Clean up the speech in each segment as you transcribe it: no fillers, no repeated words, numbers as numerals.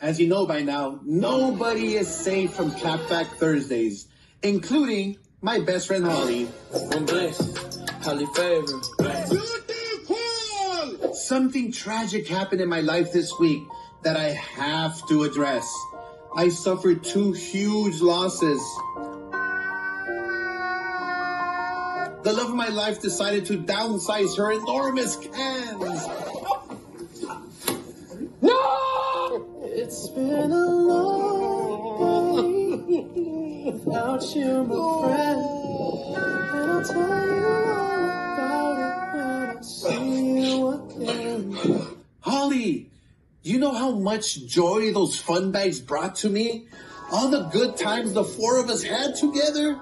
As you know by now, nobody is safe from Clapback Thursdays, including my best friend Holly. Holly favor. Something tragic happened in my life this week that I have to address. I suffered 2 huge losses. The love of my life decided to downsize her enormous cans. No! It's been a long day without you, my friend. And I'll tell you all about it when I see you again. Holly, you know how much joy those fun bags brought to me? All the good times the 4 of us had together?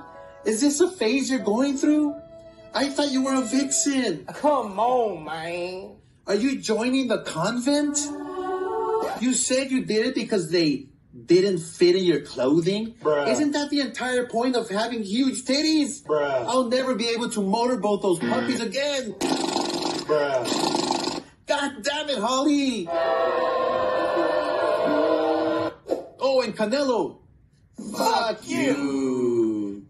Is this a phase you're going through? I thought you were a vixen. Come on, man. Are you joining the convent? You said you did it because they didn't fit in your clothing? Bruh. Isn't that the entire point of having huge titties? Bruh. I'll never be able to motorboat those puppies again. Bruh. God damn it, Holly! Oh, and Canelo. Fuck you.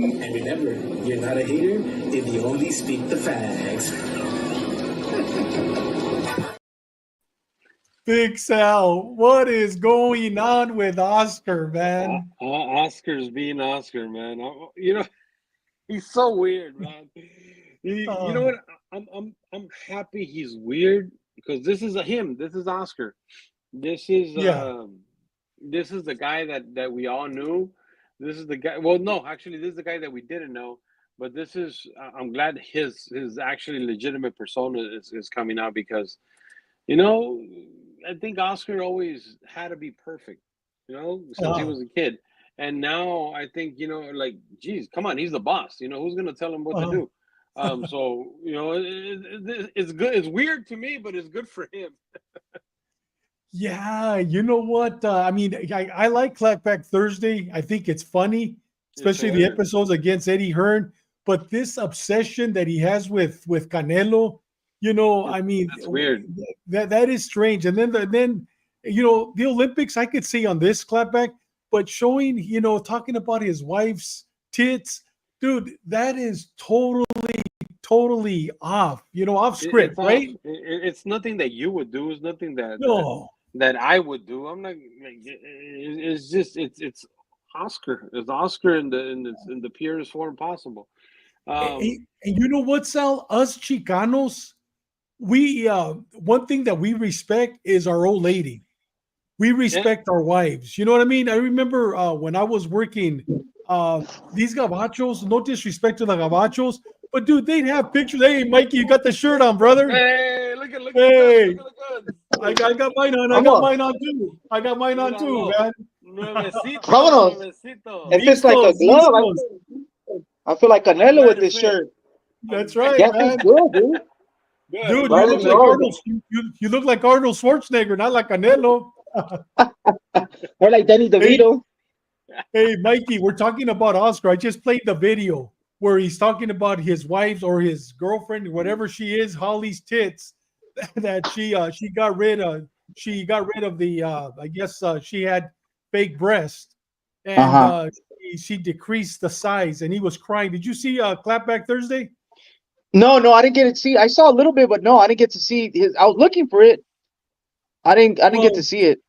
And remember, you're not a hater if you only speak the facts. Big Sal, what is going on with Oscar, man? Oscar's being Oscar, man. He's so weird, man. You know what? I'm happy he's weird because this is him. This is Oscar. This is this is the guy that we all knew. This is the guy. Well, no, actually, this is the guy that we didn't know. But this is. I'm glad his actually legitimate persona is coming out because, I think Oscar always had to be perfect, since he was a kid. And now I think, geez, come on, he's the boss. Who's going to tell him what to do? So, it's good. It's weird to me, but it's good for him. Yeah, you know what? I like Clapback Thursday. I think it's funny, especially the episodes against Eddie Hearn. But this obsession that he has with Canelo, That's weird. That is strange. And then the Olympics I could see on this Clapback, but showing, talking about his wife's tits, dude, that is totally off, off script, right? It's nothing that you would do. It's nothing that I would do. I'm not. It's just it's Oscar. It's Oscar in the purest form possible. And you know what, Sal? Us Chicanos, we one thing that we respect is our old lady. We respect our wives. You know what I mean? I remember when I was working, these gabachos, no disrespect to the gabachos, but dude, they'd have pictures. Hey, Mikey, you got the shirt on, brother. Hey, look at I got mine on. I got mine on too, man. Vámonos. It fits like a glove. I feel like Canelo with this shirt. That's right, Yeah, man. it's good, dude. Dude, you look like Arnold Schwarzenegger, not like Canelo. Or like Danny DeVito. Hey, Mikey, we're talking about Oscar. I just played the video where he's talking about his wife or his girlfriend, whatever she is, Holly's tits, that she got rid of. She got rid of the. I guess she had fake breast, and she decreased the size, and he was crying. Did you see Clapback Thursday? No, I didn't get to see. I saw a little bit, but no, I didn't get to see his. I was looking for it. I didn't get to see it.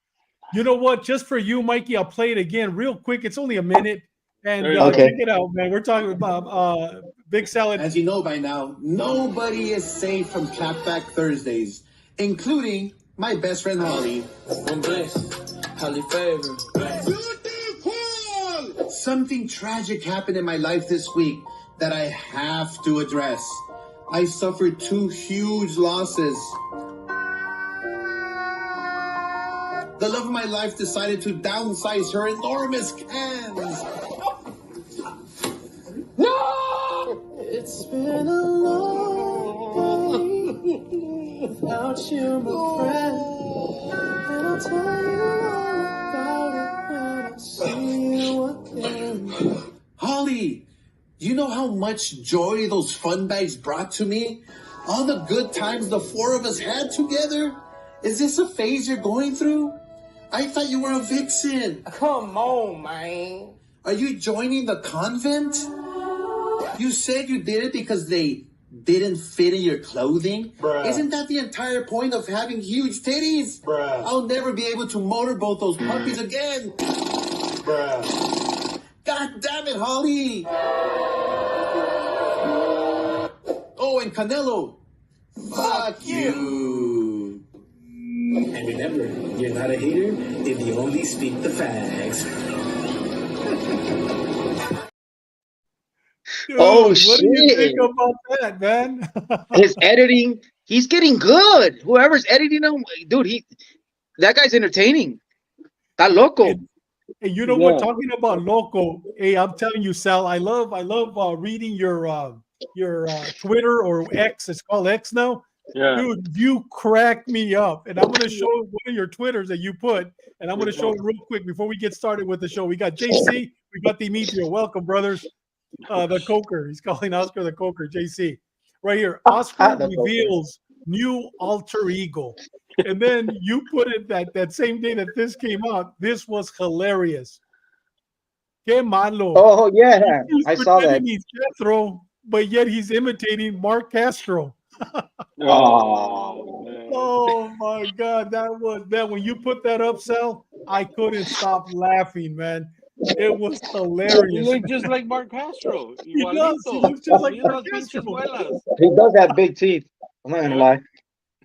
You know what? Just for you, Mikey, I'll play it again real quick. It's only a minute. And Okay. check it out, man. We're talking about Big Salad. As you know by now, nobody is safe from Clapback Thursdays, including my best friend Holly. Holly favor. Something tragic happened in my life this week that I have to address. I suffered 2 huge losses. The love of my life decided to downsize her enormous cans. No! It's been a long day without you, my friend. And I'll tell you all about it when I see you again. Holly, you know how much joy those fun bags brought to me? All the good times the 4 of us had together? Is this a phase you're going through? I thought you were a vixen. Come on, man. Are you joining the convent? You said you did it because they didn't fit in your clothing? Bruh. Isn't that the entire point of having huge titties? Bruh. I'll never be able to motorboat those puppies again. Bruh. God damn it, Holly. Oh, and Canelo. Fuck you. And remember, you're not a hater if you only speak the facts. Dude, Oh, what do you shit. think about that, man? His editing, he's getting good. Whoever's editing him, dude, that guy's entertaining. Está loco. And you know what? Talking about loco, hey, I'm telling you, Sal, I love reading your Twitter or X. It's called X now. Yeah. Dude, you crack me up. And I'm going to show one of your Twitters that you put, and I'm going to show it real quick before we get started with the show. We got JC, we got Demetrio. Welcome, brothers. The Coker. He's calling Oscar the Coker, JC. Right here. Oscar reveals new alter ego. And then you put it that same day that this came out. This was hilarious. Que malo. Oh, yeah. I saw that. He's Castro, but yet he's imitating Mark Castro. Oh my God, that when you put that up, Sal, I couldn't stop laughing, man. It was hilarious. You look just like Mark Castro. He does. He looks just like Mark Castro. He does have big teeth. I'm not gonna lie.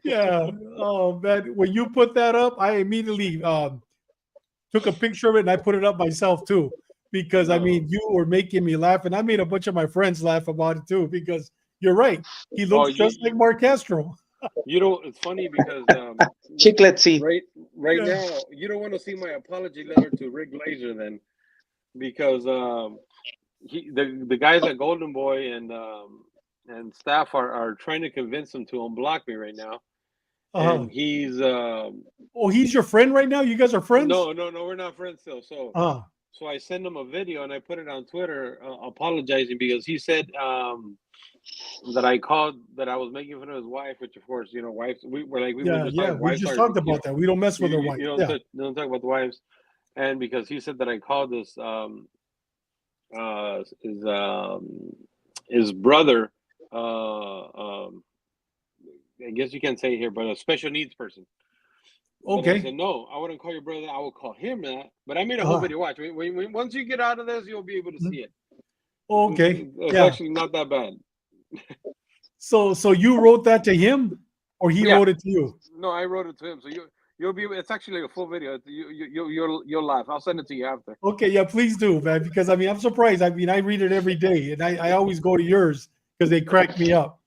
Yeah. Oh man, when you put that up, I immediately took a picture of it and I put it up myself too, because I mean you were making me laugh, and I made a bunch of my friends laugh about it too, because you're right. He looks just like Mark Castro. You know, it's funny because Chicletsy. Right now, you don't want to see my apology letter to Rick Glazer then, because the guys at Golden Boy and staff are trying to convince him to unblock me right now. And he's he's your friend right now? You guys are friends? No, we're not friends still. So so I sent him a video and I put it on Twitter apologizing because he said that I called that I was making fun of his wife, which of course, you know, wives we just talked about that. We don't mess with our wife. You don't talk about the wives. And because he said that I called this his brother, I guess you can't say it here, but a special needs person. Okay. But I said, no, I wouldn't call your brother. I would call him that. But I made a whole video. Watch. Once you get out of this, you'll be able to see it. Okay. It's actually not that bad. So you wrote that to him, or he wrote it to you? No, I wrote it to him. So you'll be. It's actually like a full video. You'll laugh. I'll send it to you after. Okay, yeah, please do, man. Because I mean, I'm surprised. I mean, I read it every day, and I always go to yours because they crack me up.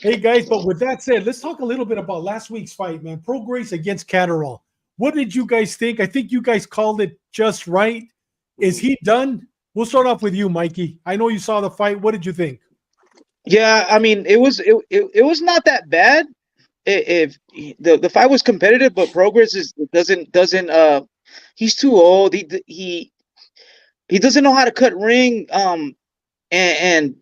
Hey guys, but with that said, let's talk a little bit about last week's fight, man. Prograse against Catterall. What did you guys think? I think you guys called it just right. Is he done? We'll start off with you, Mikey. I know you saw the fight. What did you think? Yeah, I mean, it was not that bad. If the fight was competitive, but Progress doesn't he's too old. He doesn't know how to cut ring. And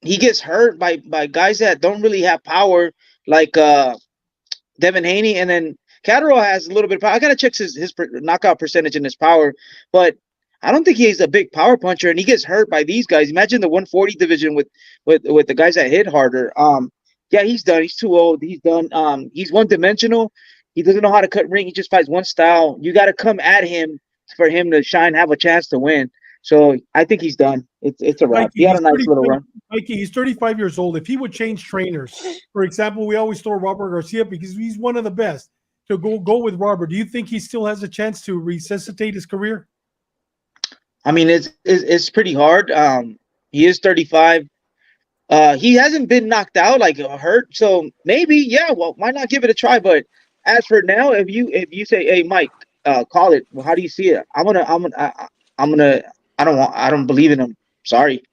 he gets hurt by guys that don't really have power, like Devin Haney, and then Catterall has a little bit of power. I gotta check his knockout percentage and his power, but I don't think he's a big power puncher, and he gets hurt by these guys. Imagine the 140 division with the guys that hit harder. Yeah, he's done. He's too old. He's done. He's one-dimensional. He doesn't know how to cut ring. He just fights one style. You got to come at him for him to shine, have a chance to win. So I think he's done. It's a wrap. He had a nice little run. Mikey, he's 35 years old. If he would change trainers, for example, we always throw Robert Garcia because he's one of the best. To go with Robert, do you think he still has a chance to resuscitate his career? I mean, it's pretty hard. He is 35. He hasn't been knocked out, like hurt. So maybe, yeah. Well, why not give it a try? But as for now, if you say, "Hey, Mike, call it," well, how do you see it? I don't believe in him. Sorry.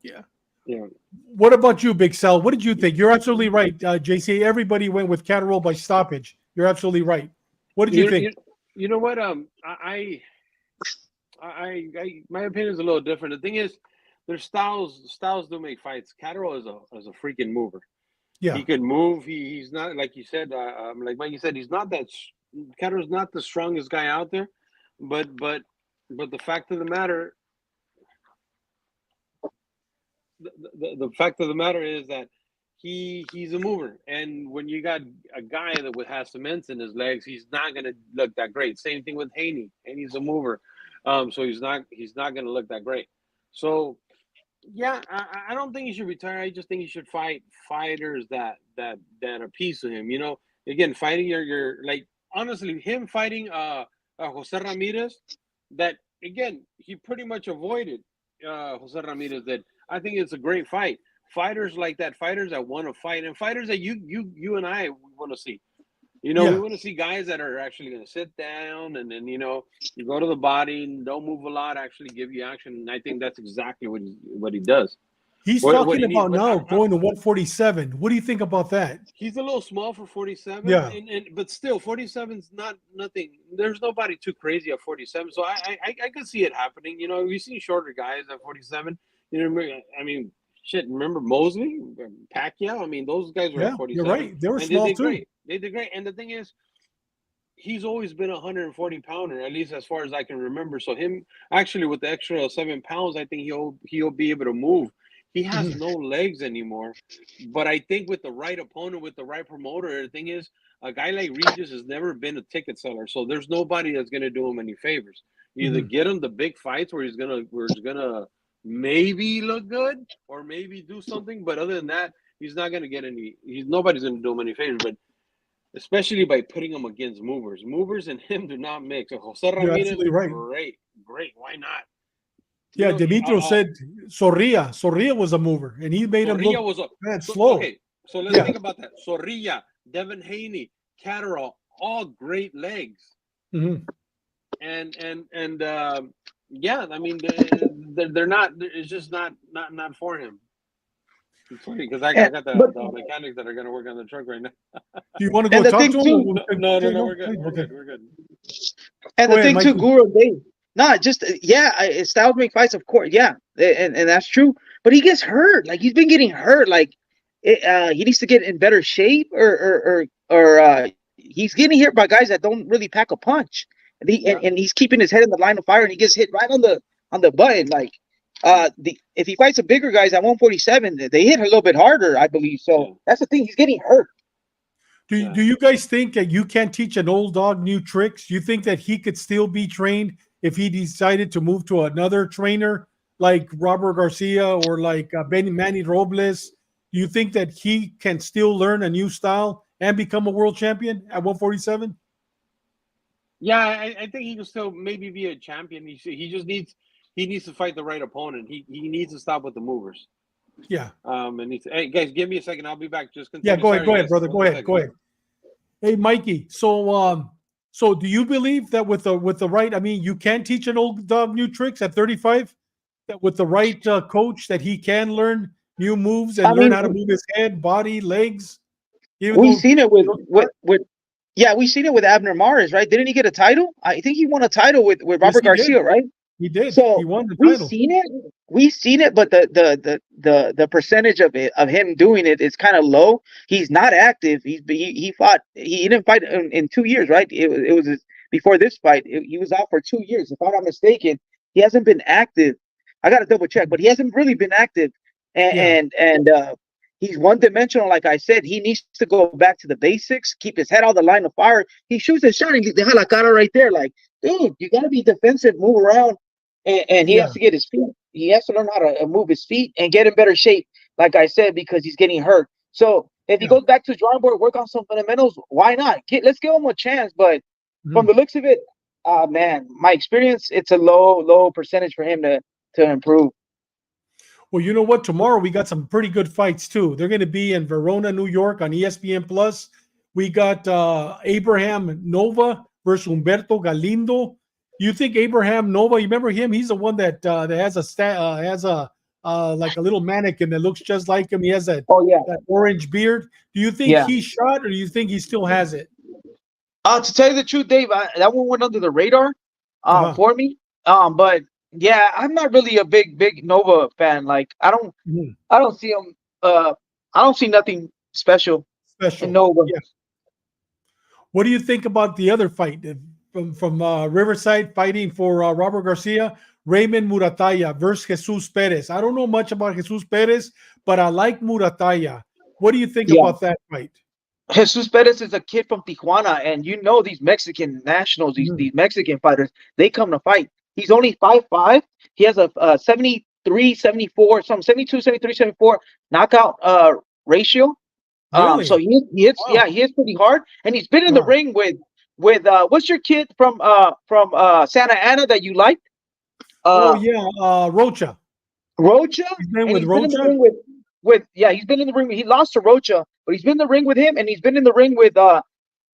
Yeah. What about you, Big Sal? What did you think? You're absolutely right, JC. Everybody went with Catterall by stoppage. You're absolutely right. What did you think? You know what? I my opinion is a little different. The thing is, there's styles do make fights. Catterall is a freaking mover. Yeah, he can move. He's not, like you said, like Mike, you said, he's not that Catero's not the strongest guy out there, but the fact of the matter, the fact of the matter is that he's a mover, and when you got a guy that has cements in his legs, he's not gonna look that great. Same thing with Haney, and he's a mover, so he's not gonna look that great. So yeah, I don't think he should retire. I just think he should fight fighters that appease to him. Again, fighting your like honestly, him fighting Jose Ramirez, that again he pretty much avoided Jose Ramirez. That I think it's a great fight. Fighters like that, fighters that want to fight, and fighters that you and I want to see. We Yeah. want to see guys that are actually going to sit down and then you go to the body and don't move a lot, actually give you action. And I think that's exactly what he does. He's What talking he needs. about But now going to 147. What do you think about that? he's a little small for 47, Yeah. but still 47's not nothing. There's nobody too crazy at 47, so I can see it happening. We've seen shorter guys at 47. I mean, shit. Remember Mosley, Pacquiao? I mean, those guys were Yeah, at you're 47, right. They were and small they did too. great. They did great, and the thing is, he's always been a 140 pounder, at least as far as I can remember. So him actually with the extra 7 pounds, I think he'll be able to move. He has no legs anymore, but I think with the right opponent, with the right promoter, the thing is, a guy like Regis has never been a ticket seller, so there's nobody that's going to do him any favors. Either get him the big fights where he's gonna maybe look good or maybe do something, but other than that, he's not going to get any. Nobody's going to do him any favors, but especially by putting him against movers. Movers and him do not mix. So Jose You're Ramirez, absolutely right. great. Why not? Yeah, Demetrio said Sorria was a mover, and he made him Zorrilla look was a slow. okay. So let's Yeah. think about that. Zorrilla, Devin Haney, Catterall, all great legs, Mhm. and yeah, I mean they're not. It's just not for him. It's funny because I got the mechanics that are going to work on the truck right now. Do you want to go And the talk thing to him? too, No, we're good. We're good. We're good. and Go the ahead, thing too, Mikey. Guru, just styles make fights, of course, yeah, and that's true. But he gets hurt. Like he's been getting hurt. Like he needs to get in better shape, or he's getting hit by guys that don't really pack a punch, and he's keeping his head in the line of fire, and he gets hit right on the button. Like if he fights the bigger guys at 147, they hit a little bit harder, I believe. So that's the thing. He's getting hurt. Do you guys think that you can't teach an old dog new tricks? You think that he could still be trained if he decided to move to another trainer like Robert Garcia or like Manny Robles? Do you think that he can still learn a new style and become a world champion at 147? Yeah, I think he can still maybe be a champion. He just needs to fight the right opponent. He needs to stop with the movers. Yeah. And hey guys, give me a second. I'll be back. Just continue. Yeah, go ahead, Sorry, guys. brother. Go ahead, go ahead. Hey, Mikey. So do you believe that with the right? I mean, you can teach an old dog new tricks at 35. That with the right coach, that he can learn new moves and learn how to move his head, body, legs. We've seen it we've seen it with Abner Mares, right? Didn't he get a title? I think he won a title with Robert Garcia, right? He did. So he won the title. We've seen it, but the percentage of him doing it is kind of low. He's not active. He didn't fight in 2 years, right? It was before this fight. He was out for 2 years, if I'm not mistaken. He hasn't been active. I got to double check, but he hasn't really been active, and he's one dimensional. Like I said, he needs to go back to the basics, keep his head on the line of fire. He shoots his shot and deja la cara right there. Like, dude, you got to be defensive, move around, and he has to get his feet. He has to learn how to move his feet and get in better shape, like I said, because he's getting hurt. So if he goes back to the drawing board, work on some fundamentals, why not? Let's give him a chance. But from the looks of it, man, my experience, it's a low percentage for him to improve. Well, you know what? Tomorrow we got some pretty good fights too. They're going to be in Verona, New York on ESPN Plus. We got Abraham Nova versus Humberto Galindo. You think Abraham Nova? You remember him? He's the one that has like a little mannequin that looks just like him. He has that orange beard. Do you think he's shot, or do you think he still has it? To tell you the truth, Dave, that one went under the radar for me. But yeah, I'm not really a big Nova fan. Like I don't see him. I don't see nothing special in Nova. Yeah. What do you think about the other fight from Riverside fighting for Robert Garcia? Raymond Murataya versus Jesus Perez. I don't know much about Jesus Perez, but I like Murataya. What do you think Yeah. about that fight? Jesus Perez is a kid from Tijuana, and you know these Mexican nationals, these Mexican fighters, they come to fight. He's only 5'5". He has a 73, 74, some 72, 73, 74 knockout ratio. So Really? he hits, Wow. he hits pretty hard, and he's been in the Wow. ring with what's your kid from Santa Ana that you like? Oh yeah, Rocha. Rocha, He's been and with he's been in the Rocha. ring with he's been in the ring. He lost to Rocha, but he's been in the ring with him, and he's been in the ring with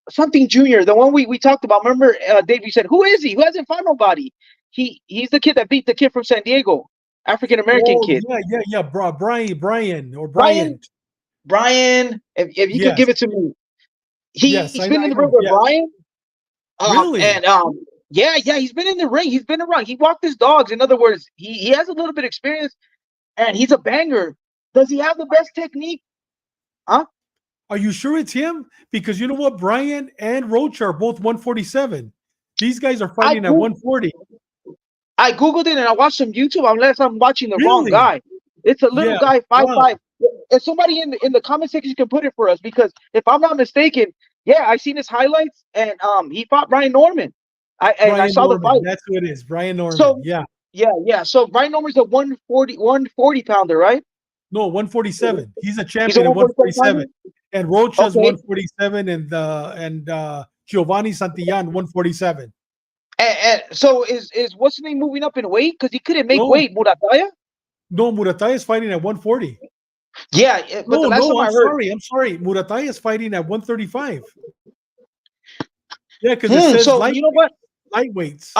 something Junior, the one we talked about. Remember, Dave? You said, who is he? Who hasn't fought nobody? He's the kid that beat the kid from San Diego, African American Oh kid. yeah. Brian or Brian, Bryant. Brian, if you could Yes. give it to me, Yes, he's been in I the ring know. with Yeah. Brian. Really? And yeah, he's been in the ring. He's been around. He walked his dogs. In other words, he has a little bit of experience, and he's a banger. Does he have the best technique? Huh? Are you sure it's him? Because you know what? Brian and Roach are both 147. These guys are I fighting at Googled, 140. I Googled it and I watched some YouTube unless I'm watching the wrong Really? guy. It's a little Yeah. guy, 5'5". Wow. If somebody in the comment section can put it for us, because if I'm not mistaken, yeah, I seen his highlights, and he fought Brian Norman. I Brian saw the Norman. fight. That's who it is. Brian Norman. So Yeah. yeah. So Brian Norman's a 140 pounder, right? No, 147. He's a He's a champion at 147 pounder. 147. And Rocha's Okay. 147 and Giovanni Santillán 147. And so is what's his name moving up in weight? Because he couldn't make No, weight, Murataya. no, Murataya is fighting at 140. Yeah, but the last time I heard, I'm sorry. Murataya is fighting at 135. Yeah, because it says so you know what? lightweights.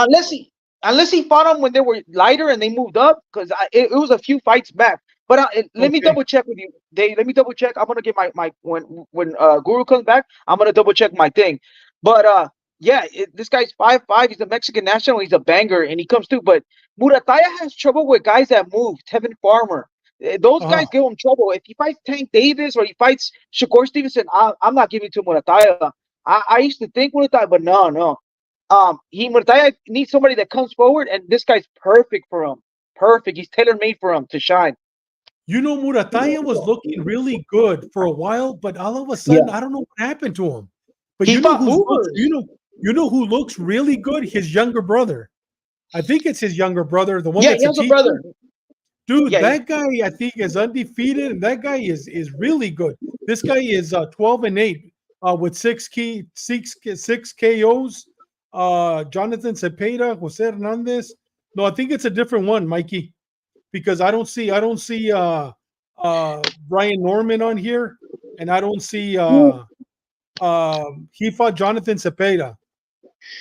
Unless he fought them when they were lighter and they moved up, because it was a few fights back. But let me Okay. double check with you, Dave. Let me double check. I'm gonna get my when Guru comes back, I'm gonna double check my thing. But yeah, this guy's 5'5". He's a Mexican national. He's a banger, and he comes through. But Murataya has trouble with guys that move. Tevin Farmer, those guys give him trouble. If he fights Tank Davis or he fights Shakur Stevenson, I'm not giving it to Murataya. I used to think Murataya, but no. Murataya needs somebody that comes forward, and this guy's perfect for him. Perfect. He's tailor made for him to shine. You know, Murataya was looking really good for a while, but all of a Yeah. sudden, I don't know what happened to him. But He you know fought movers. you know who looks really good? His younger brother. I think it's his younger brother, the one Yeah, that's he has a teacher. brother. Dude, Yeah, that guy I think is undefeated, and that guy is really good. This guy is 12-8 with six KOs. Jonathan Cepeda, Jose Hernandez. No, I think it's a different one, Mikey, because I don't see Brian Norman on here, and I don't see he fought Jonathan Cepeda.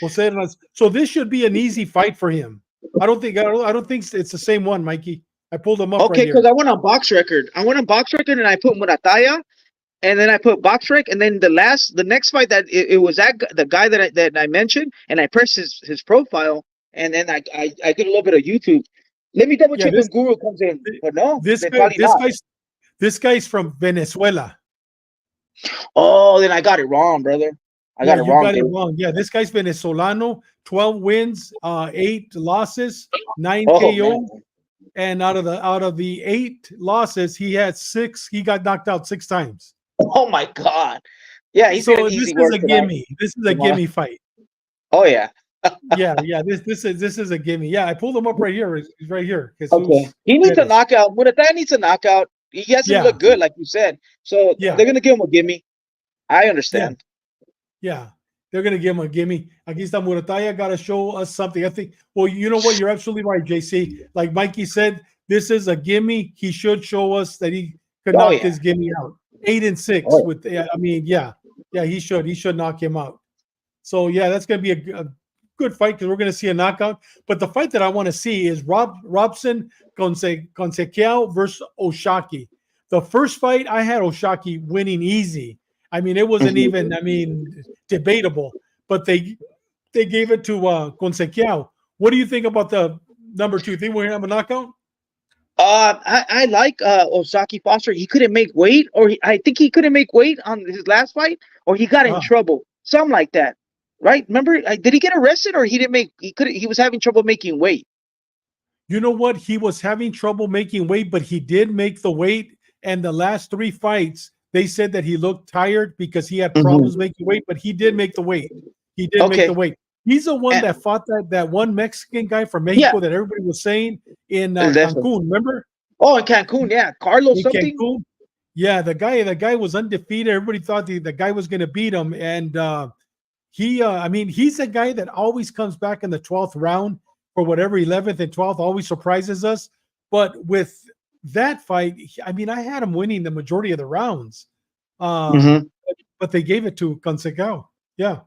Jose Hernandez. So this should be an easy fight for him. I don't think it's the same one, Mikey. I pulled him up right okay, here. because I went on box record. And I put Murataya, and then I put box rec, and then the next fight that it was the guy that I mentioned, and I pressed his profile, and then I did a little bit of YouTube. Let me double check when Guru comes in, but no, this probably not. This guy's from Venezuela. Oh, then I got it wrong, brother. I got it wrong. Got it wrong. Yeah, this guy's Venezolano, 12 wins, 8 losses, 9 KO. And out of the 8 losses, he had 6. He got knocked out 6 times. Oh my God! Yeah, he's so this is a gimme. This is a gimme fight. Oh yeah. yeah. This is a gimme. Yeah, I pulled him up right here. He's right here. Okay. He needs a knockout. Murataya needs a knockout. He hasn't looked good, like you said. So they're gonna give him a gimme. I understand. Yeah. They're gonna give him a gimme. Aquí está Murataya. Got to show us something. I think. Well, you know what? You're absolutely right, JC. Like Mikey said, this is a gimme. He should show us that he could knock this gimme out. 8-6 with. I mean, yeah. He should. He should knock him out. So yeah, that's gonna be a good fight because we're gonna see a knockout. But the fight that I want to see is Robson Conseicao versus Oshaki. The first fight I had Oshaki winning easy. I mean, it wasn't even, debatable, but they gave it to Conseicao. What do you think about the number 2? Think we're going to have a knockout? I like Osaki Foster. He couldn't make weight, I think he couldn't make weight on his last fight, or he got in trouble. something like that, right? Remember, did he get arrested or he didn't make? He was having trouble making weight. You know what? He was having trouble making weight, but he did make the weight. And the last 3 fights, they said that he looked tired because he had problems making weight, but he did make the weight. He did make the Okay. weight. He's the one And, that fought that one Mexican guy from yeah, Mexico that everybody was saying in definitely. Cancun. Remember? Oh, in Cancun, yeah, Carlos In something. Cancun. Yeah, the guy was undefeated. Everybody thought the guy was going to beat him, and I mean, he's a guy that always comes back in the 12th round for whatever 11th and 12th, always surprises us. But with that fight, I mean, I had him winning the majority of the rounds, but they gave it to Conseicao. Yeah.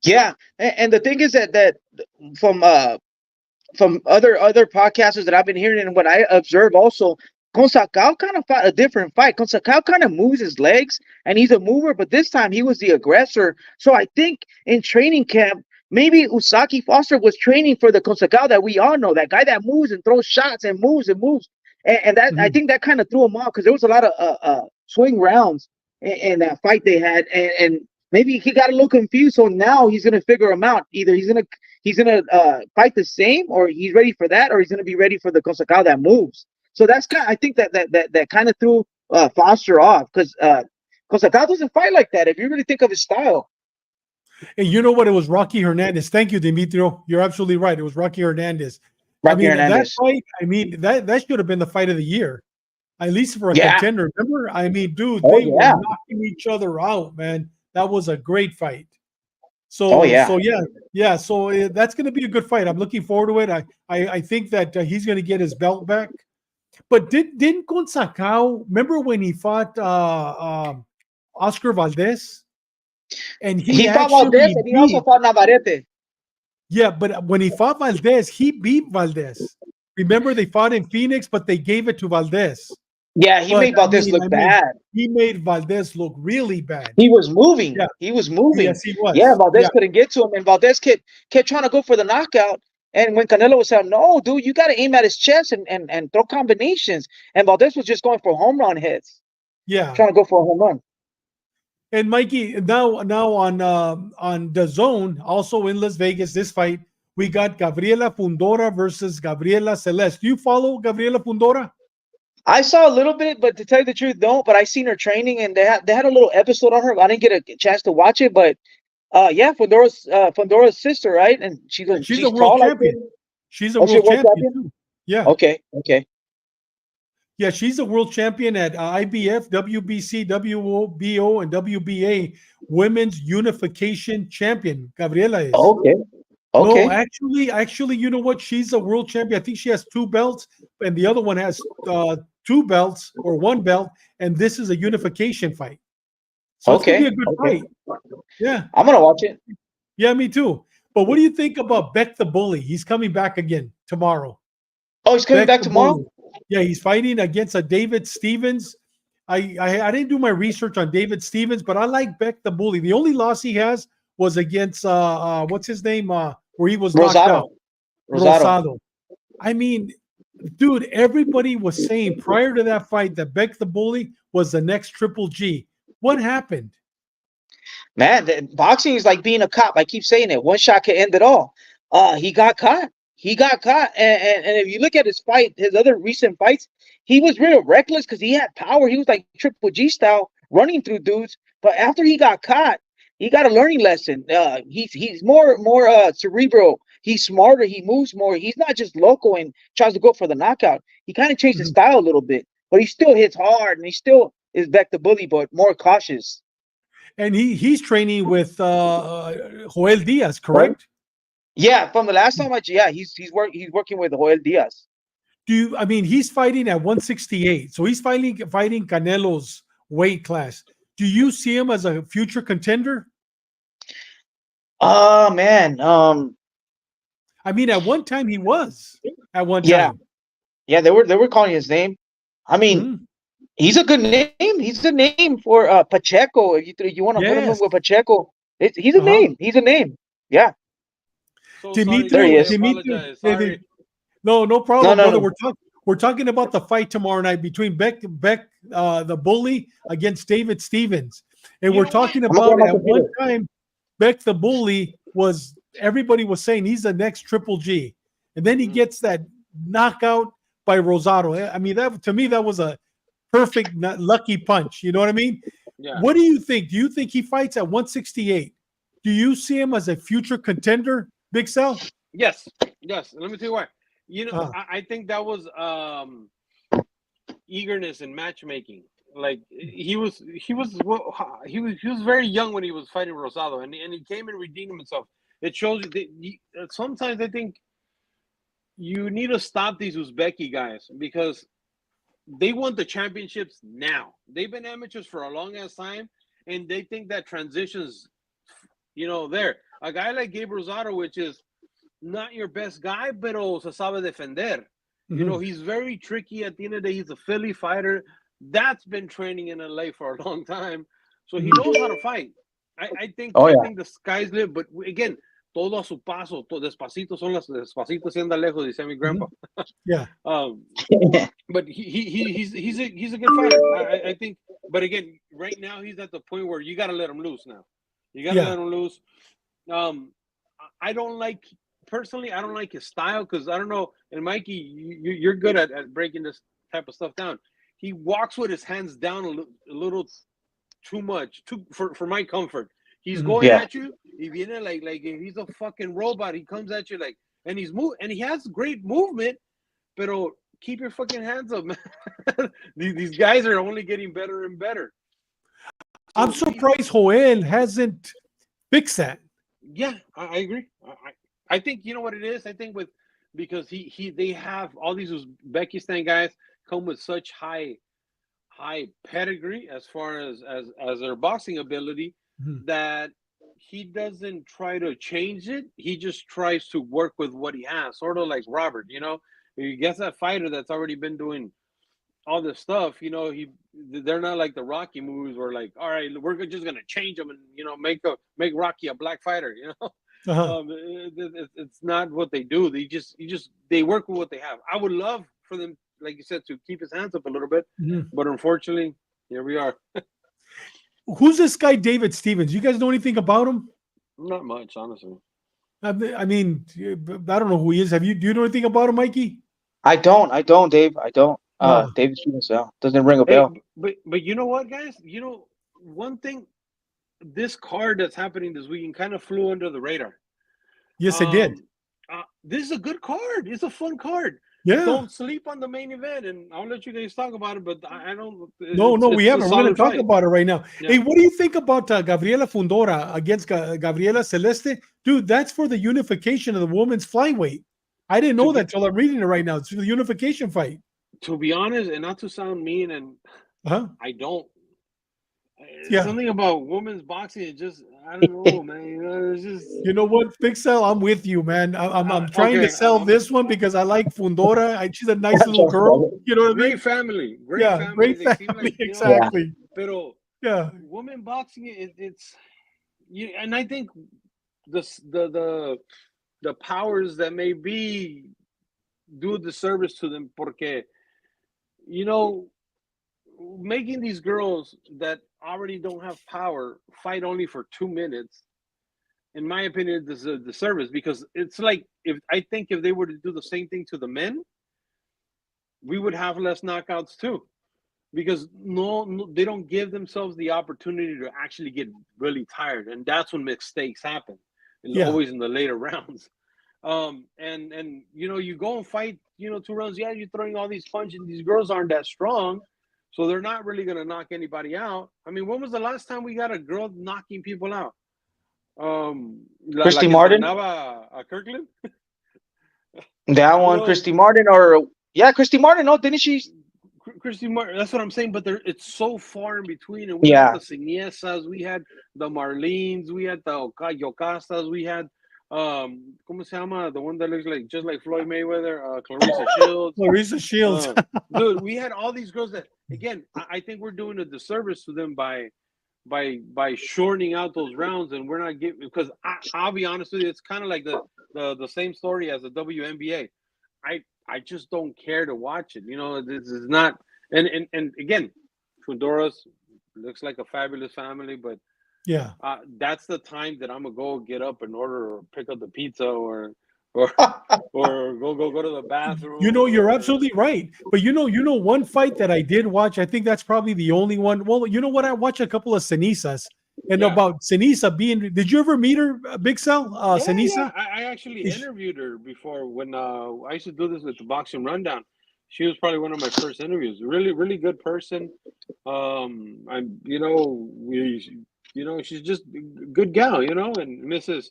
Yeah, and the thing is that from other podcasters that I've been hearing and what I observe also, Conseicao kind of fought a different fight. Conseicao kind of moves his legs and he's a mover, but this time he was the aggressor. So I think in training camp, maybe Usaki Foster was training for the Conseicao that we all know, that guy that moves and throws shots and moves and moves. And that I think that kind of threw him off because there was a lot of swing rounds in that fight they had, and maybe he got a little confused. So now he's gonna figure him out. Either he's gonna fight the same, or he's ready for that, or he's gonna be ready for the Conseicao that moves. So that's kind. I think that kind of threw Foster off because Conseicao doesn't fight like that. If you really think of his style. And you know what? It was Rocky Hernandez. Thank you, Demetrio. You're absolutely right. It was Rocky Hernandez. Rocky That Hernandez. fight, I mean, that should have been the fight of the year, at least for a contender. Remember? I mean, dude, they were knocking each other out, man. That was a great fight. So, so that's going to be a good fight. I'm looking forward to it. I think that he's going to get his belt back. But didn't Conseicao, remember when he fought Oscar Valdez? And he fought Valdez and he also fought Navarrete. Yeah, but when he fought Valdez, he beat Valdez. Remember, they fought in Phoenix, but they gave it to Valdez. Yeah, he made Valdez look bad. He made Valdez look really bad. He was moving. Yeah. He was moving. Yes, he was. Yeah, Valdez couldn't get to him, and Valdez kept trying to go for the knockout. And when Canelo was saying, "No, dude, you got to aim at his chest and throw combinations," and Valdez was just going for home run hits. Yeah, trying to go for a home run. And Mikey, now on the zone, also in Las Vegas, this fight, we got Gabriela Fundora versus Gabriela Celeste. Do you follow Gabriela Fundora? I saw a little bit, but to tell you the truth, don't. But I seen her training, and they had a little episode on her. I didn't get a chance to watch it, but Fundora's sister, right? And she's a world champion. She's a world champion too. Yeah. Okay. Yeah, she's a world champion at IBF, WBC, WBO, and WBA Women's Unification Champion. Gabriela is. Okay. No, actually, you know what? She's a world champion. I think she has 2 belts, and the other one has 2 belts or 1 belt, and this is a unification fight. So it's gonna be a good fight. Yeah, I'm gonna watch it. Yeah, me too. But what do you think about Beck the Bully? He's coming back again tomorrow. Oh, he's coming back tomorrow? Bully. Yeah, he's fighting against a David Stevens. I didn't do my research on David Stevens, but I like Beck the Bully. The only loss he has was against what's his name? Where he was knocked out. Rosado. I mean, dude, everybody was saying prior to that fight that Beck the Bully was the next Triple G. What happened? Man, boxing is like being a cop. I keep saying it. One shot can end it all. He got caught. And if you look at his fight, his other recent fights, he was real reckless because he had power. He was like Triple G style, running through dudes. But after he got caught, he got a learning lesson. He's more cerebral. He's smarter. He moves more. He's not just local and tries to go for the knockout. He kind of changed his style a little bit, but he still hits hard and he still is Beck the Bully, but more cautious. And he's training with Joel Diaz, correct? Yeah, from the last time he's working with Joel Diaz. He's fighting at 168, so he's fighting Canelo's weight class. Do you see him as a future contender? Oh man. At one time he was. At one time. Yeah, they were calling his name. I mean, he's a good name. He's a name for Pacheco. If you want to put him in with Pacheco, he's a name. He's a name. Yeah. So Dimitri, sorry. No problem, no, brother. no. We're talking about the fight tomorrow night between Beck the Bully against David Stevens. And You we're know what? talking I'm gonna go about on my at one computer. time, Beck the Bully was everybody was saying he's the next Triple G, and then he gets that knockout by Rosado. I mean, that to me that was a perfect lucky punch. You know what I mean? Yeah. What do you think? Do you think he fights at 168? Do you see him as a future contender, Big Sal? Yes. Yes. Let me tell you why. You know, Uh, I think that was eagerness in matchmaking. Like he was very young when he was fighting Rosado, and he came and redeemed himself. It shows you that sometimes I think you need to stop these Uzbeki guys because they want the championships now. They've been amateurs for a long ass time, and they think that transitions, there. A guy like Gabe Rosado, which is not your best guy, pero se sabe defender. He's very tricky. At the end of the day, he's a Philly fighter that's been training in LA for a long time, so he knows how to fight. I think Oh I yeah. think the sky's limit, but again, todo a su paso, despacito son las despacito se anda lejos, dice mi grandpa. yeah. But he's a good fighter. I think, but again, right now he's at the point where you got to let him loose. Now, you got to let him loose. I don't like personally. I don't like his style because I don't know. And Mikey, you're good at breaking this type of stuff down. He walks with his hands down a little too much, for my comfort. He's going Yeah. at you. He viene like if he's a fucking robot. He comes at you like, and he has great movement, pero keep your fucking hands up, man. These guys are only getting better and better. So I'm surprised Joel hasn't fixed that. Yeah, I agree. I think you know what it is. I think because they have all these Uzbekistan guys come with such high pedigree as far as their boxing ability that he doesn't try to change it. He just tries to work with what he has, sort of like Robert. He gets that fighter that's already been doing all this stuff. They're not like the Rocky movies where like, all right, we're just gonna change them and make Rocky a black fighter. It's not what they do. They work with what they have. I would love for them, like you said, to keep his hands up a little bit, but unfortunately, here we are. Who's this guy, David Stevens? You guys know anything about him? Not much, honestly. I mean, I don't know who he is. Do you know anything about him, Mikey? I don't, Dave. I don't. David Stevens doesn't ring a Hey, bell. but you know what, guys? One thing, this card that's happening this weekend kind of flew under the radar. Yes, it did. This is a good card. It's a fun card. Yeah. Don't sleep on the main event, and I'll let you guys talk about it. But I don't. No, we haven't. We're going to talk about it right now. Yeah. Hey, what do you think about Gabriela Fundora against Gabriela Celeste? Dude, that's for the unification of the women's flyweight. I didn't know that till I'm reading it right now. It's the unification fight. To be honest, and not to sound mean, and I don't. Something about women's boxing, it just, I don't know, man. It's just. You know what, Big Sal? I'm with you, man. I'm trying to sell this one because I like Fundora. She's a nice little girl. You know what I mean? Great family. Great family. Like, exactly. Pero women boxing, it's and I think the powers that may be do a disservice to them porque making these girls that already don't have power fight only for 2 minutes, in my opinion, this is a disservice because it's like if they were to do the same thing to the men, we would have less knockouts too. Because no, they don't give themselves the opportunity to actually get really tired, and that's when mistakes happen. Always in the later rounds. And you go and fight, 2 rounds. Yeah, you're throwing all these punches. These girls aren't that strong, so they're not really gonna knock anybody out. I mean, when was the last time we got a girl knocking people out? Christy Martin. Kirkland. That one, Christy Martin, Christy Martin. No, didn't she? Christy Martin. That's what I'm saying. But it's so far in between. And we had the Siniesas, we had the Marlenes, we had the Yocastas, we had ¿cómo se llama? The one that looks just like Floyd Mayweather, Clarissa Shields. Clarissa Shields. Dude, we had all these girls that, again, I think we're doing a disservice to them by shortening out those rounds, and we're not giving, because I'll be honest with you, it's kind of like the same story as the WNBA. I just don't care to watch it. This is not, and again, Fundora's looks like a fabulous family, but Yeah. that's the time that I'm gonna go get up and order or pick up the pizza or or go to the You bathroom know, you're or absolutely right. But one fight that I did watch, I think that's probably the only one. Well, you know what? I watched a couple of Cenisas and yeah. about Cenisa being, did you ever meet her, Big Cell? Yeah. Cenisa? I actually Is- interviewed her before when I used to do this with the boxing rundown. She was probably one of my first interviews. Really, really good person. I'm, she's just a good gal, and Mrs.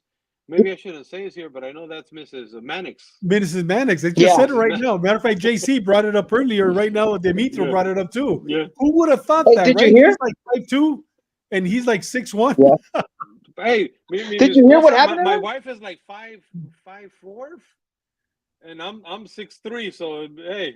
Maybe I shouldn't say this here, but I know that's Mrs. Mannix. Mrs. Mannix. They just Yeah. said it Mrs. right now. Matter of fact, JC brought it up earlier. Right now, Demetrio Yeah, brought it up too. yeah. Who would have thought Hey, that, did you right? hear? He's like 5'2", and he's like 6'1". Yeah. Hey, mi Did you hear what esposa, happened to my her? wife is like 5'4", and I'm 6'3", so hey,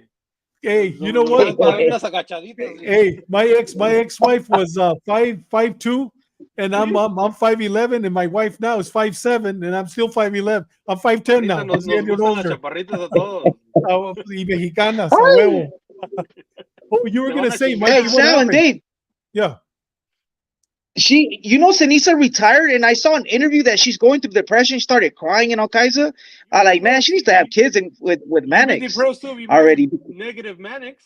Hey, you know what? unas agachaditas. Hey, my ex-wife was 5'2", and I'm 5'11", and my wife now is 5'7", and I'm still 5'11". I'm 5'10" Ahorita now. nos, I'm nos getting gustan las older. chaparritas a todos. Y mexicanas, a Ay. huevo. Oh, you were Me van gonna a say, chingar. Hey, Mikey, what Sal and happened? Dave. Yeah. Cenisa retired, and I saw an interview that she's going through depression. She started crying and all kinds of. I like, man, she needs to have kids with You be Mannix depressed too if you marry already, negative Mannix.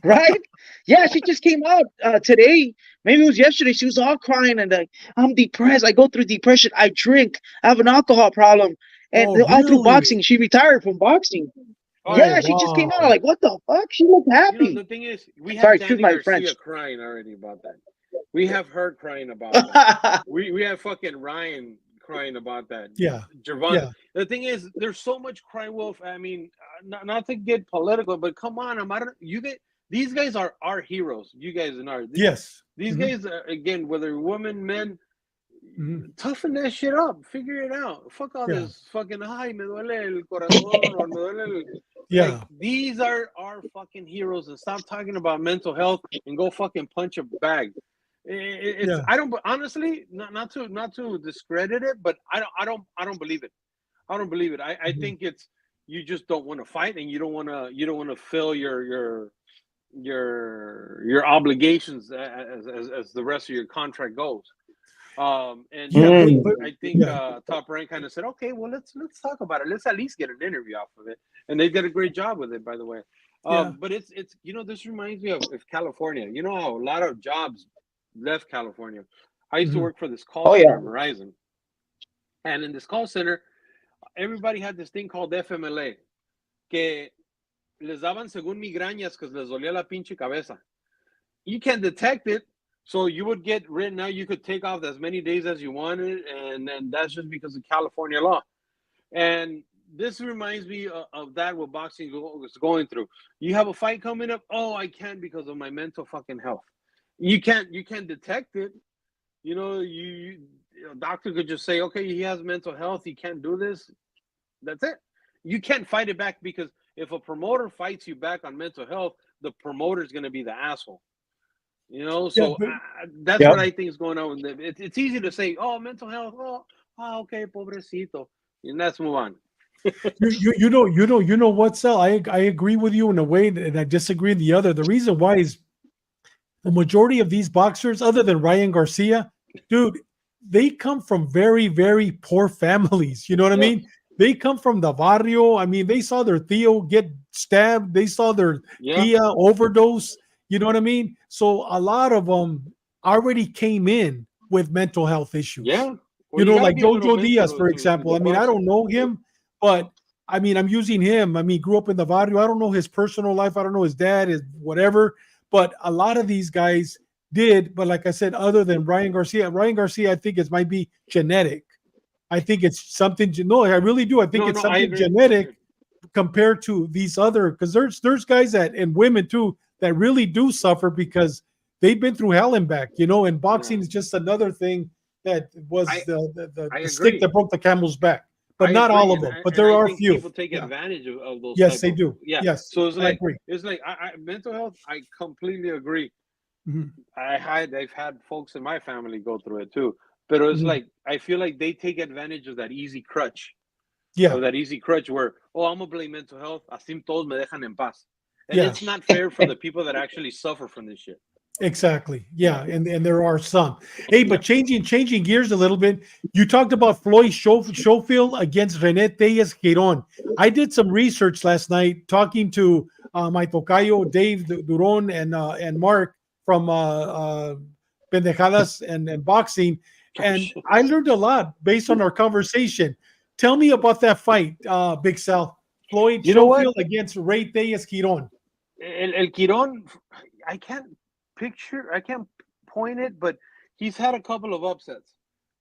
right? Yeah, she just came out today. Maybe it was yesterday. She was all crying and like, I'm depressed. I go through depression. I drink. I have an alcohol problem, and Oh, all through really? boxing. She retired from boxing. Oh yeah. Yeah, Oh, she just came out. wow. I'm like, what the fuck? She looked happy. The thing is, we have Sorry, excuse Danny my Garcia French. crying already about that. We have her crying about that. We have fucking Ryan crying about that. Yeah. Gervonta. Yeah. The thing is, there's so much cry wolf. I mean, not to get political, but come on, these guys are our heroes. You guys are. Yes. These Mhm. guys, again, whether women, men, Mhm. toughen that shit up. Figure it out. Fuck all Yeah. this fucking, ay, me duele el corazón or me duele el... Like, Yeah. these are our fucking heroes, and stop talking about mental health and go fucking punch a bag. It's Yeah. I don't honestly not to discredit it, but I don't believe it. I don't believe it. I Mhm. think it's you just don't want to fight and you don't want to fill your obligations as the rest of your contract goes. And Yeah, I think Mm. yeah. Top Rank kind of said, okay, well let's talk about it. Let's at least get an interview off of it, and they did a great job with it, by the way. Yeah. But it's this reminds me of California. You know how a lot of jobs left California. I used to Mhm. work for this call Oh center yeah. at Verizon, and in this call center, everybody had this thing called FMLA, que les daban según migrañas because les dolía la pinche cabeza. You can detect it. So you would get written out. You could take off as many days as you wanted, and that's just because of California law. And this reminds me of that what boxing is going through. You have a fight coming up. Oh, I can't because of my mental fucking health. You can't detect it. A doctor could just say, okay, he has mental health. He can't do this. That's it. You can't fight it back because if a promoter fights you back on mental health, the promoter is going to be the asshole. Yeah. So But that's Yep. what I think is going on with them. It's easy to say, oh, mental health. Oh, okay, pobrecito. And let's move on. you know what, Sal? I agree with you in a way, and I disagree in the other. The reason why is the majority of these boxers, other than Ryan Garcia, dude, they come from very, very poor families. You know what I Yeah. mean? They come from the barrio. I mean, they saw their Theo get stabbed. They saw their Yeah. Tia overdose. You know what I mean? So a lot of them already came in with mental health issues. Yeah. Well, You you know, got to like be a little Jojo mental Diaz, for to example. I be mean, I boxing. don't know him, but I mean, I'm using him. I mean, grew up in the barrio. I don't know his personal life. I don't know his dad, his whatever. But a lot of these guys did. But like I said, other than Ryan Garcia, I think it might be genetic. I think it's something. No, I really do. I think No, it's I something agree. genetic compared to these other. Because there's guys that and women too that really do suffer because they've been through hell and back. You know, and boxing is just another thing that was I the stick agree. that broke the camel's back. But I not agree, all of and them. I, But and there I are a think few. people take Yeah. advantage of those Yes, type they of do. Yes, So it's I like agree. mental health. I completely agree. Mhm. I've had folks in my family go through it too, but it's Mhm. like I feel like they take advantage of that easy crutch, Yeah, where I'm gonna blame mental health. Así todos me dejan en paz, and yeah, it's not fair for the people that actually suffer from this shit. Exactly. Yeah, and there are some. Hey, but changing gears a little bit. You talked about Floyd Schofield against Rene Tellez Giron. I did some research last night talking to my tocayo Dave Duron and Mark from Pendejadas and boxing, Oh and shit. I learned a lot based on our conversation. Tell me about that fight, Big Sal. Floyd You know what? Schofield against Ray Tellez Giron. El Quirón, I can't I can't point it, but he's had a couple of upsets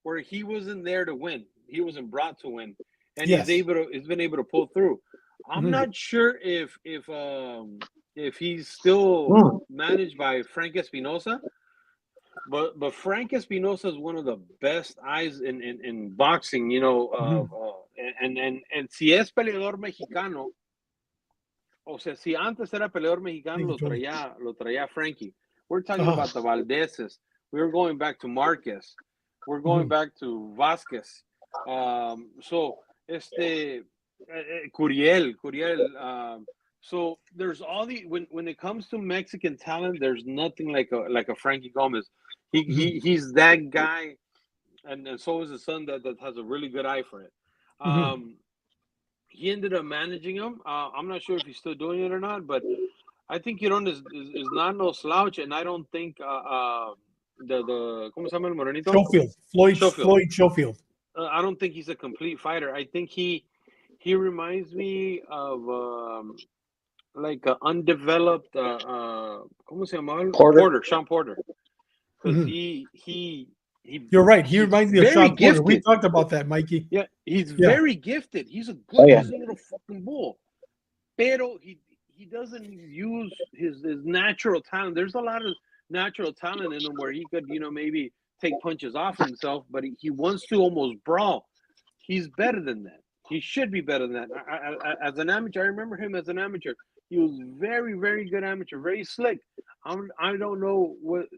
where he wasn't there to win. He wasn't brought to win, and Yes. he's been able to pull through. I'm Mhm. not sure if he's still managed by Frank Espinosa, but Frank Espinosa is one of the best eyes in boxing. Mhm. And si es peleador mexicano. O sea, si antes era peleador mexicano, Thank you, Tony. lo traía Frankie. We're talking Uh-huh. about the Valdeses. We're going back to Marquez. We're going Mhm. back to Vasquez. Curiel. So there's all the when it comes to Mexican talent, there's nothing like a Frankie Gomez. Mhm. He's that guy, and so is his son that has a really good eye for it. Mhm. Um, he ended up managing him. I'm not sure if he's still doing it or not, but I think Giron is not no slouch, and I don't think the ¿cómo se llama el morenito? Schofield, Floyd Schofield. Floyd Schofield. I don't think he's a complete fighter. I think he reminds me of like an undeveloped ¿cómo se llama? Porter. Sean Porter, because Mhm. he You're right. He he's reminds me of very Sean Porter. We gifted. talked about that, Mikey. Yeah, he's Yeah. very gifted. He's a Oh good. yeah. He's a little fucking bull. Pero he doesn't use his natural talent. There's a lot of natural talent in him where he could, maybe take punches off himself, but he wants to almost brawl. He's better than that. He should be better than that. As an amateur, I remember him as an amateur. He was very, very good amateur, very slick. I don't know what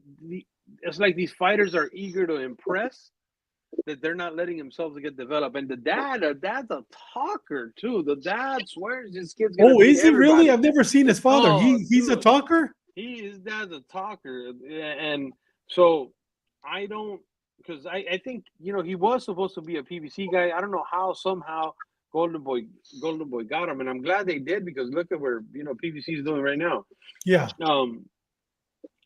it's like. These fighters are eager to impress that they're not letting themselves get developed. And the dad's a talker too. The dad swears his kid's gonna Oh, beat is he really? everybody. I've never seen his father. Oh, He's a dude, talker. his dad's a talker, and so I don't because I think he was supposed to be a PBC guy. I don't know how somehow Golden Boy got him, and I'm glad they did because look at where PBC is doing right now. Yeah. Um,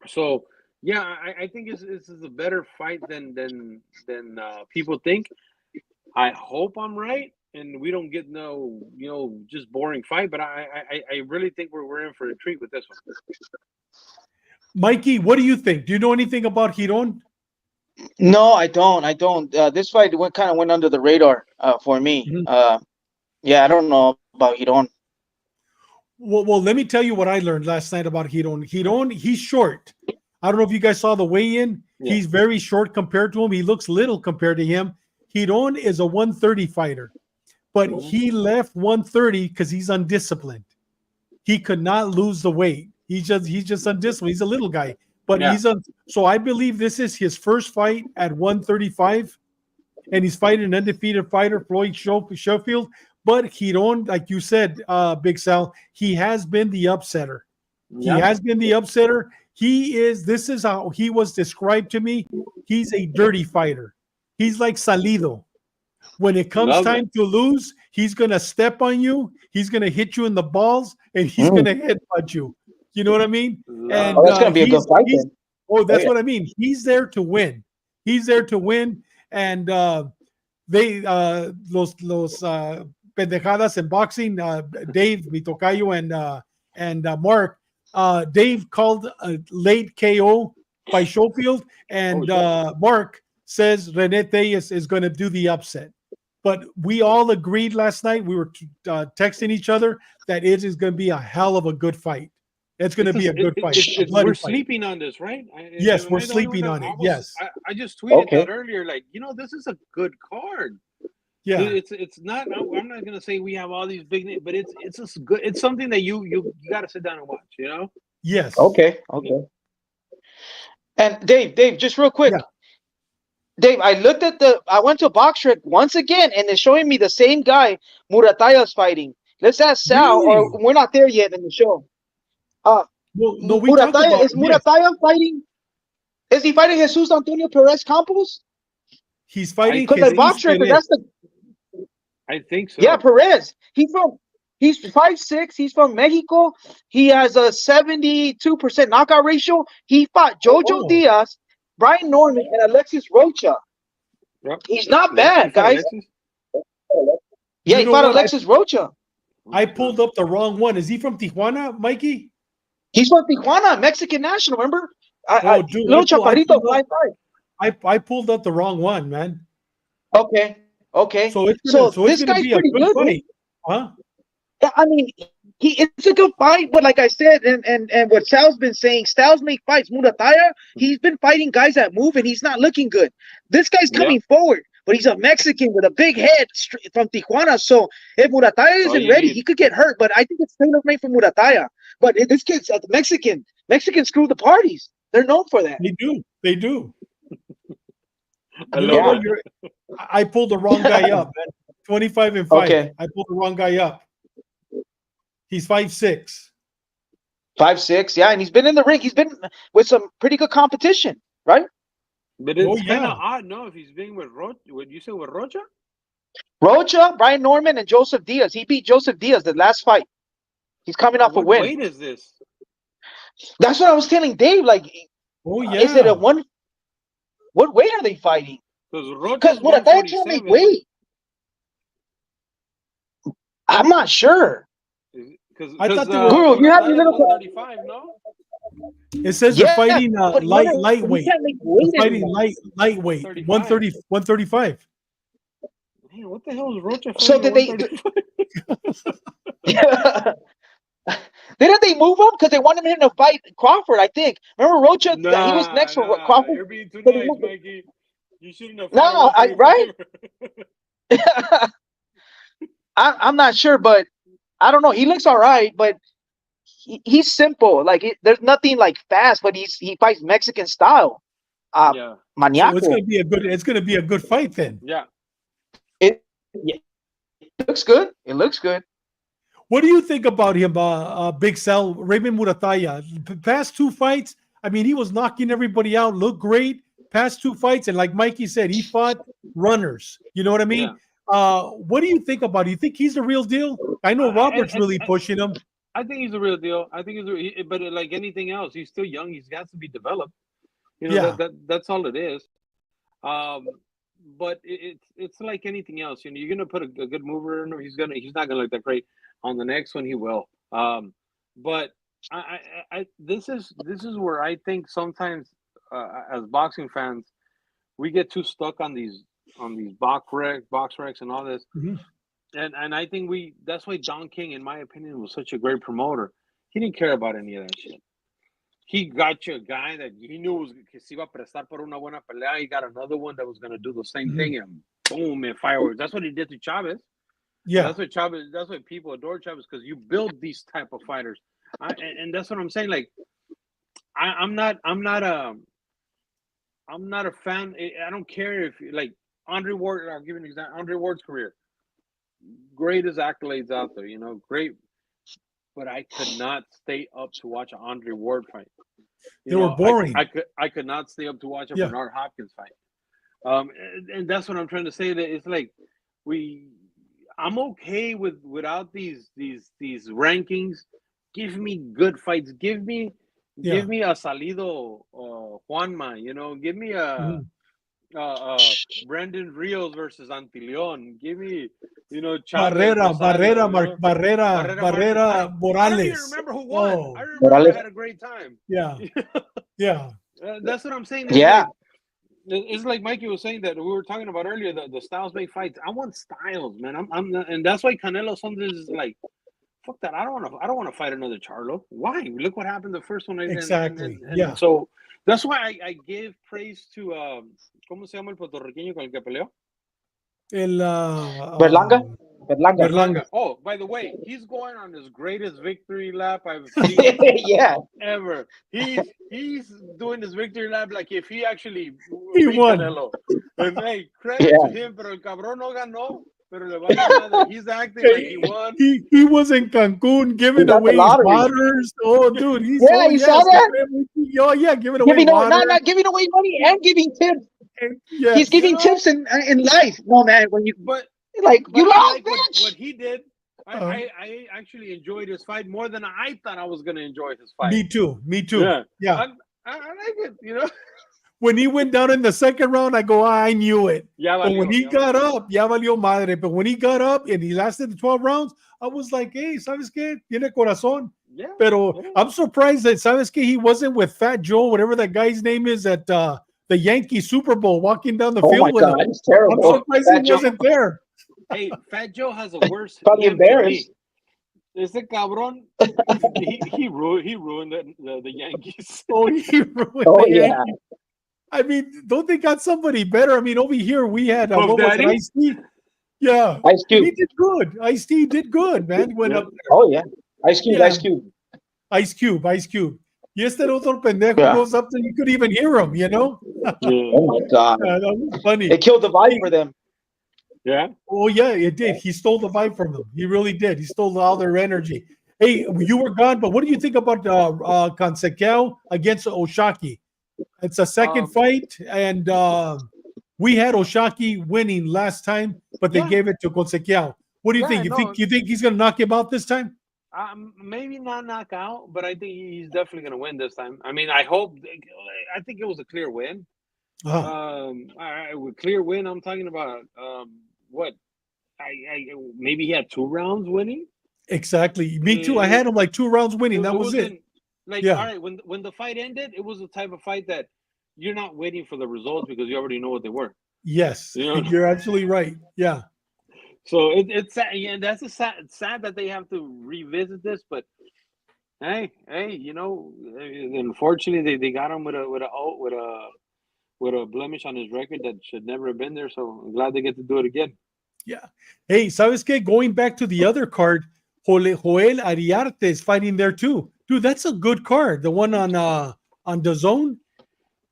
so yeah, I think this is a better fight than people think. I hope I'm right, and we don't get no just boring fight. But I really think we're in for a treat with this one. Mikey, what do you think? Do you know anything about Giron? No, I don't. I don't. This fight went under the radar for me. Mhm. Yeah, I don't know about Hiron. Well, let me tell you what I learned last night about Giron. Giron, he's short. I don't know if you guys saw the weigh-in. Yeah. He's very short compared to him. He looks little compared to him. Giron is a 130 fighter, but he left 130 because he's undisciplined. He could not lose the weight. He's just undisciplined. He's a little guy, but Yeah. so I believe this is his first fight at 135, and he's fighting an undefeated fighter, Floyd Schofield. But Giron, like you said, Big Sal, he has been the upsetter. He has been the upsetter. This is how he was described to me. He's a dirty fighter. He's like Salido. When it comes Love time to lose, he's going to step on you. He's going to hit you in the balls, and he's going to headbutt you. You know what I mean? And Oh, that's gonna be a good fight then. that's yeah. what I mean. He's there to win. He's there to win. And they los pendejadas in boxing. Dave, mi tocayo, and Mark. Dave called a late KO by Schofield, and Mark says Rene Tellez is going to do the upset. But we all agreed last night. We were texting each other that it is going to be a hell of a good fight. It's going to be a good fight. We're sleeping on this, right? Yes, we're sleeping on it. Yes. I just tweeted Okay. that earlier. Like, this is a good card. Yeah. It's not. I'm not gonna say we have all these big names, but it's just good. It's something that you got to sit down and watch. Yes. Okay. And Dave, just real quick. Yeah. Dave, I went to BoxRec once again, and it's showing me the same guy Murataya's fighting. Let's ask Sal, Really? or we're not there yet in the show. Well, no, we talked about Murataya fighting? Is he fighting Jesus Antonio Perez Campos? He's fighting Because I Jesus box record, Perez. that's the I think so. yeah Perez. He's 5'6". He's from Mexico. He has a 72% knockout ratio. He fought Jojo Diaz, Brian Norman, and Alexis Rocha. Yep. He's not bad, guys. Yeah, he fought Alexis Rocha. I pulled up the wrong one. Is he from Tijuana, Mikey? He's from Tijuana, Mexican national. Remember? Dude, little chaparrito, 5'5". I pulled up the wrong one, man. Okay. So this guy's be a pretty good fight, huh? Yeah, I mean, it's a good fight, but like I said, and what Sal's been saying, Styles make fights. Murataya, he's been fighting guys that move, and he's not looking good. This guy's coming forward, but he's a Mexican with a big head from Tijuana. So if Murataya isn't ready, he could get hurt. But I think it's tailor-made for Murataya. But this kid's Mexican. Mexicans screw the parties. They're known for that. They do. I pulled the wrong guy up, man. 25-5. Okay. I pulled the wrong guy up. He's 5'6". 5'6", yeah, and he's been in the ring. He's been with some pretty good competition, right? But it's kind of odd, no? If he's being with Rocha, what you say with Rocha? Rocha, Brian Norman, and Joseph Diaz. He beat Joseph Diaz the last fight. He's coming off a win. What weight is this? That's what I was telling Dave. Like, is it a one? What weight are they fighting? Because Murataya can't make weight. I'm not sure. I thought they were. Guru, you have your little 135, no? It says they're fighting lightweight. They're fighting lightweight. 135. Man, what the hell is Rocha fighting? So did they? Didn't they move him because they wanted him to fight Crawford? I think. Remember Rocha? He was next for Crawford. You're being too nice, Mikey. You shouldn't have. I'm not sure, but I don't know. He looks all right, but he's simple. Like there's nothing like fast, but he fights Mexican style. Maniaco. So it's gonna be a good fight then. Yeah. It looks good. It looks good. What do you think about him, Big Sal, Raymond Murataya? The past two fights, I mean, he was knocking everybody out, looked great. Past two fights, and like Mikey said, he fought runners. You know what I mean? Yeah. What do you think about it? You think he's the real deal? I know Robert's really pushing him. I think he's the real deal. I think but like anything else, he's still young. He has to be developed. You know, that's all it is. But it's like anything else. You know, you're gonna put a good mover in him. He's not gonna look that great. On the next one, he will. But this is where I think sometimes as boxing fans, we get too stuck on these box recs and all this. Mm-hmm. And I think that's why Don King, in my opinion, was such a great promoter. He didn't care about any of that shit. He got you a guy that he knew was que se iba a prestar por una buena pelea. He got another one that was going to do the same thing, and boom, and fireworks. That's what he did to Chavez. Yeah, that's why people adore Chavez, because you build these type of fighters, and that's what I'm saying. Like, I'm not a fan. I don't care if like Andre Ward. I'll give you an example. Andre Ward's career, greatest accolades out there. You know, great, but I could not stay up to watch an Andre Ward fight. They were boring. I could not stay up to watch a Bernard Hopkins fight. And that's what I'm trying to say. That it's like I'm okay without these rankings. Give me good fights. Give me a Salido Juanma. You know, give me a Brandon Rios versus Antillon. Give me, you know, Chavez, Barrera Morales. I don't even remember who won. I remember I had a great time. Yeah. That's what I'm saying. It's like Mikey was saying that we were talking about earlier, the styles make fights. I want styles, man. I'm not, and that's why Canelo sometimes is like, fuck that. I don't want to fight another Charlo. Why? Look what happened the first one. Exactly. And so that's why I give praise to ¿cómo se llama el puertorriqueño con el que peleó? Berlanga. Oh, by the way, he's going on his greatest victory lap I've seen ever. He's doing his victory lap like if he actually won. Canelo. And hey, credit to him, pero el cabrón no ganó. Pero le vale madre. He's acting like he won. He was in Cancun giving got the away lottery. waters. Oh, dude, he's Yeah, you saw yes. that? Oh, yeah, giving away Giving away, water. not giving away money and giving tips. Yes. He's giving tips in life. No, man, when you But like, but you I lost, like bitch. what he did. I actually enjoyed his fight more than I thought I was gonna enjoy his fight. Me too. Yeah. Yeah. I like it, you know. When he went down in the second round, I go, I knew it. Ya But when valió, he ya got valió. up, ya valió madre. But when he got up and he lasted the 12 rounds, I was like, hey, ¿sabes qué? Tiene corazón. Yeah. Pero yeah. I'm surprised that, ¿sabes qué? He wasn't with Fat Joe, whatever that guy's name is, at the Yankee Super Bowl walking down the Oh field my with God, him. it's terrible. I'm surprised Fat he Joe. wasn't there. Hey, Fat Joe has a worse Probably EMPD. embarrassed. Ese cabrón, he ruined the Yankees. Oh, he ruined Oh, the yeah. Yankees. I mean, don't they got somebody better? I mean, over here we had Puff what was it, Daddy? Ice-T? Yeah, Ice and Cube. he did good. Ice-T did good, man. Went Yeah. up there. Oh yeah, Ice Cube. Yeah. Ice Cube. Ice Cube. Y este otro pendejo Yeah. goes up there, you could even hear him, you know? Yeah. Oh my God. That was funny. It killed the vibe for them. Yeah. Oh, yeah, it did. He stole the vibe from them. He really did. He stole all their energy. Hey, you were gone, but what do you think about Conseicao against Oshaki? It's a second fight, and we had Oshaki winning last time, but they Yeah. gave it to Conseicao. What do you Yeah, think? no. You think he's going to knock him out this time? Maybe not knock out, but I think he's definitely going to win this time. I mean, I hope. I think it was a clear win. Uh-huh. With clear win, I'm talking about what? Maybe he had 2 rounds winning. Exactly. Me too. I had him like 2 rounds winning. That was it. wasn't like Yeah. all right. When the fight ended, it was the type of fight that you're not waiting for the results because you already know what they were. Yes, You know? you're absolutely right. Yeah. So it's sad, yeah, and that's sad that they have to revisit this. But hey, you know, unfortunately they got him with a blemish on his record that should never have been there. So I'm glad they get to do it again. Yeah. Hey, ¿sabes qué? Going back to the other card, Joel Ariarte is fighting there too. Dude, that's a good card. The one on DAZN.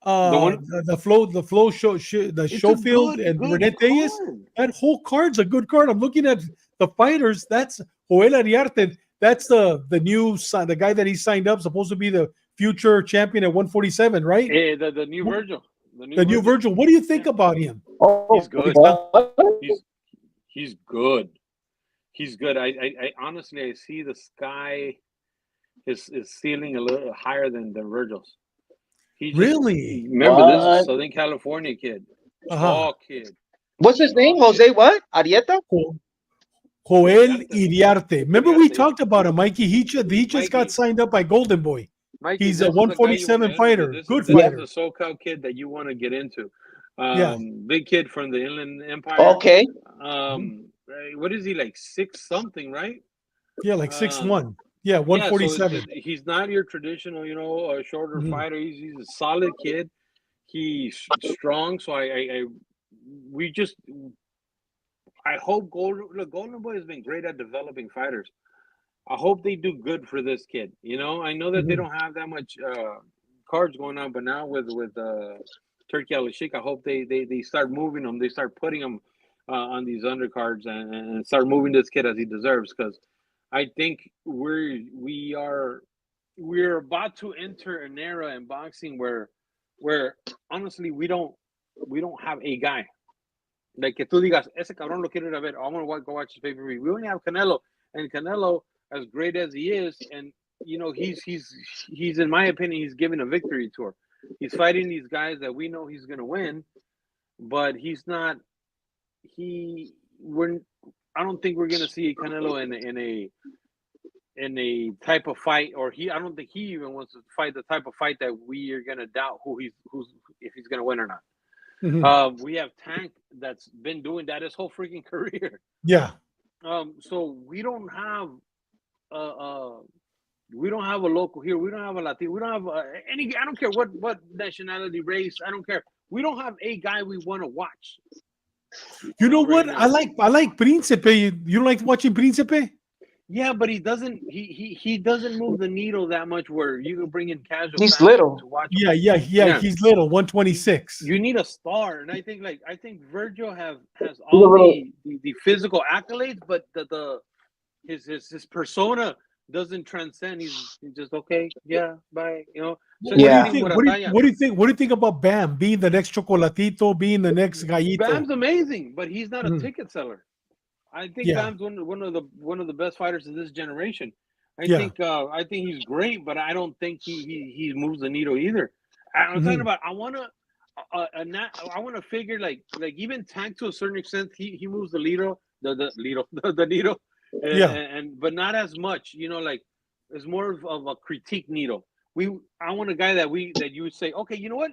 The flow show the Schofield and Renetes. That whole card's a good card. I'm looking at the fighters. That's Joel Ariarte. That's the guy that he signed up, supposed to be the future champion at 147, right? Hey, the new Virgil. The new Virgil. What do you think about him? Oh, He's good. what? He's good. He's good. I honestly, I see the sky is ceiling a little higher than Virgil's. Really? Remember, this is What? a Southern California kid. Uh-huh. Tall kid. What's his name? Jose what? Arieta? Joel Iriarte. Remember we Iriarte, talked about him, Mikey. He just Mikey. got signed up by Golden Boy. Mikey, He's this a is the guy 147 fighter. Good fighter. This is the SoCal kid that you want to get into. Yeah. Big kid from the Inland Empire. Okay. What is he, like 6 something, right? Yeah, like 6'1". Yeah, 147. So he's not your traditional, shorter fighter. He's a solid kid. He's strong. So I hope Golden Boy has been great at developing fighters. I hope they do good for this kid. I know that they don't have that much cards going on, but now with Turkey Al-Sheikh, I hope they start moving them. They start putting them on these undercards and start moving this kid as he deserves. Because I think we're about to enter an era in boxing where honestly we don't have a guy. Like que tú digas, ese cabrón lo quiero ir a ver. I want to go watch his pay-per-view. We only have Canelo, and Canelo, as great as he is, and he's in my opinion, he's giving a victory tour. He's fighting these guys that we know he's gonna win, but he's not. I don't think we're gonna see Canelo in a type of fight, or I don't think he even wants to fight the type of fight that we are gonna doubt if he's gonna win or not. Mhm. We have Tank that's been doing that his whole freaking career. Yeah. So we don't have a local here. We don't have a Latino. We don't have any. I don't care what nationality, race. I don't care. We don't have a guy we want to watch. You know Right what? now. I like Principe. You don't like watching Principe? Yeah, but he doesn't. He doesn't move the needle that much where you can bring in casual He's fans little. to watch him. Yeah. He's little, 126. You need a star, and I think Virgil has He's a all little. the physical accolades, but the his persona doesn't transcend. He's just okay. Yeah, bye. You know. So What do you Yeah. same thing think? with What do you, Ataya. what do you think? What do you think about Bam being the next Chocolatito, being the next Gallito? Bam's amazing, but he's not a Mhm. ticket seller. I think Yeah, Bam's one of the best fighters of this generation. yeah. I think he's great, but I don't think he moves the needle either. I'm talking Mhm. about I want to figure like even Tank to a certain extent he moves the needle the needle the needle Yeah. and but not as much, you know, like it's more of a critique needle. I want a guy that you would say, okay, you know what,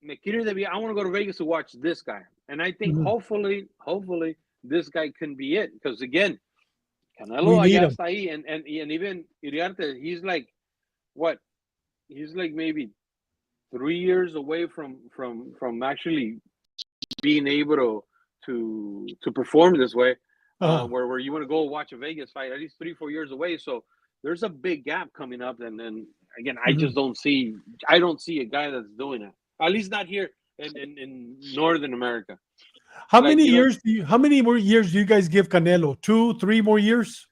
me quiero ir I want to go to Vegas to watch this guy, and I think Mhm. hopefully this guy can be it, because again, We Canelo need allá him. está ahí, and even Iriarte, he's like what? He's like maybe 3 years away from actually being able to perform this way, Uh-huh. where you want to go watch a Vegas fight, at least 3-4 years away. So there's a big gap coming up, and again, Mhm. I don't see a guy that's doing it. At least not here in Northern America. How Like, many you know, years how many more years do you guys give Canelo? 2, 3 more years?